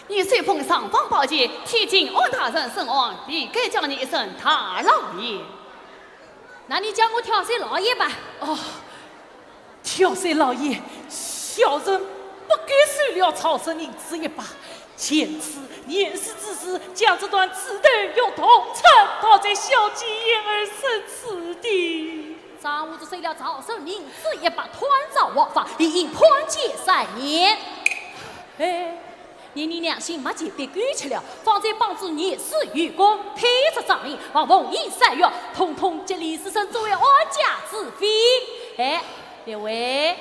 你随奉上方宝剑，提进王大人身亡，必该叫你一声大老爷。
那你叫我挑水老爷吧。
哦，挑水老爷，小人不该收了曹生银子一把。前次年事之时，将这段刺头用铜插套在小姐眼而生刺的。
张无子收了曹生银子一把，团造王法，理应团结3年。哎，你良心没钱别管吃了，方才帮助你死于公，推出仗义，往奉银3月，统统接李时成作为安家之妃。哎，列位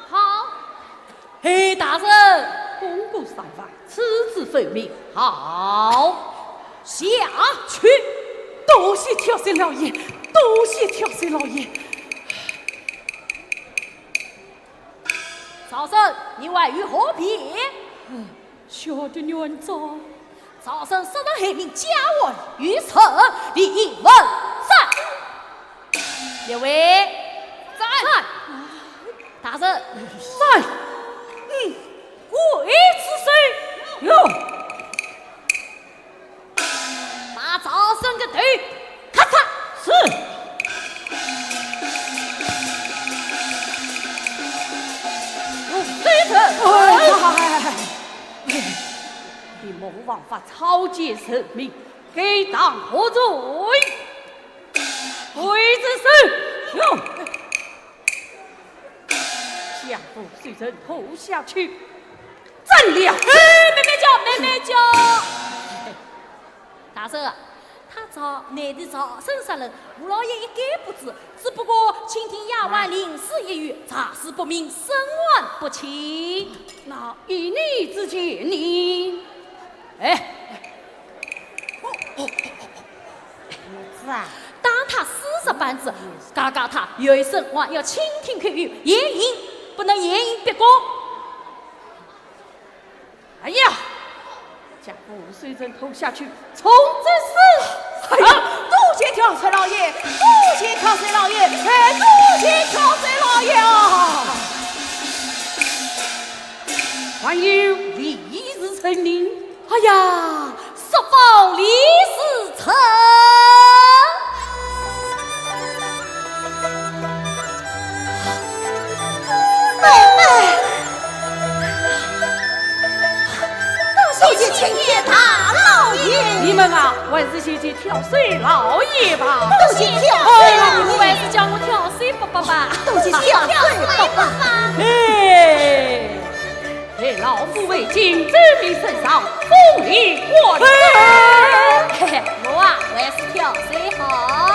好。
哎，大人，
功过3万，此次分明，好
下去。
多谢挑水老爷，多谢挑水老爷。
曹生，你外与何别？
小的院长，
赵生杀人害命，家案于城，李文在。列位在。大人
在。鬼之谁？哟。
把赵生给对，咔嚓。
是。非臣。你莫枉法草菅人命，给当何罪？鬼之谁？哟。家父随人投下去，斩了！
妹妹叫，大婶啊，他找内地赵生杀人，吴老爷一概不知，只不过倾听衙外临时一语，查实不明，审问不清。
那以你之见你，
是啊，
当他40班子，刚刚他有一声话要倾听口语，言行不能言行别过。
哎呀！将父随人投下去，从这死！
多谢调水老爷，多谢调水老爷，多谢调水老爷啊！
还有李日成您，
哎呀，说报李世成。
谢谢青叶大老爷，
你们啊，还是先去跳水老爷吧。
都是跳水老
你
爷，
还是叫我跳水伯伯吧。
都是跳水爸爸。
给老夫为今之名圣上封你官职。
我啊，还是跳水好。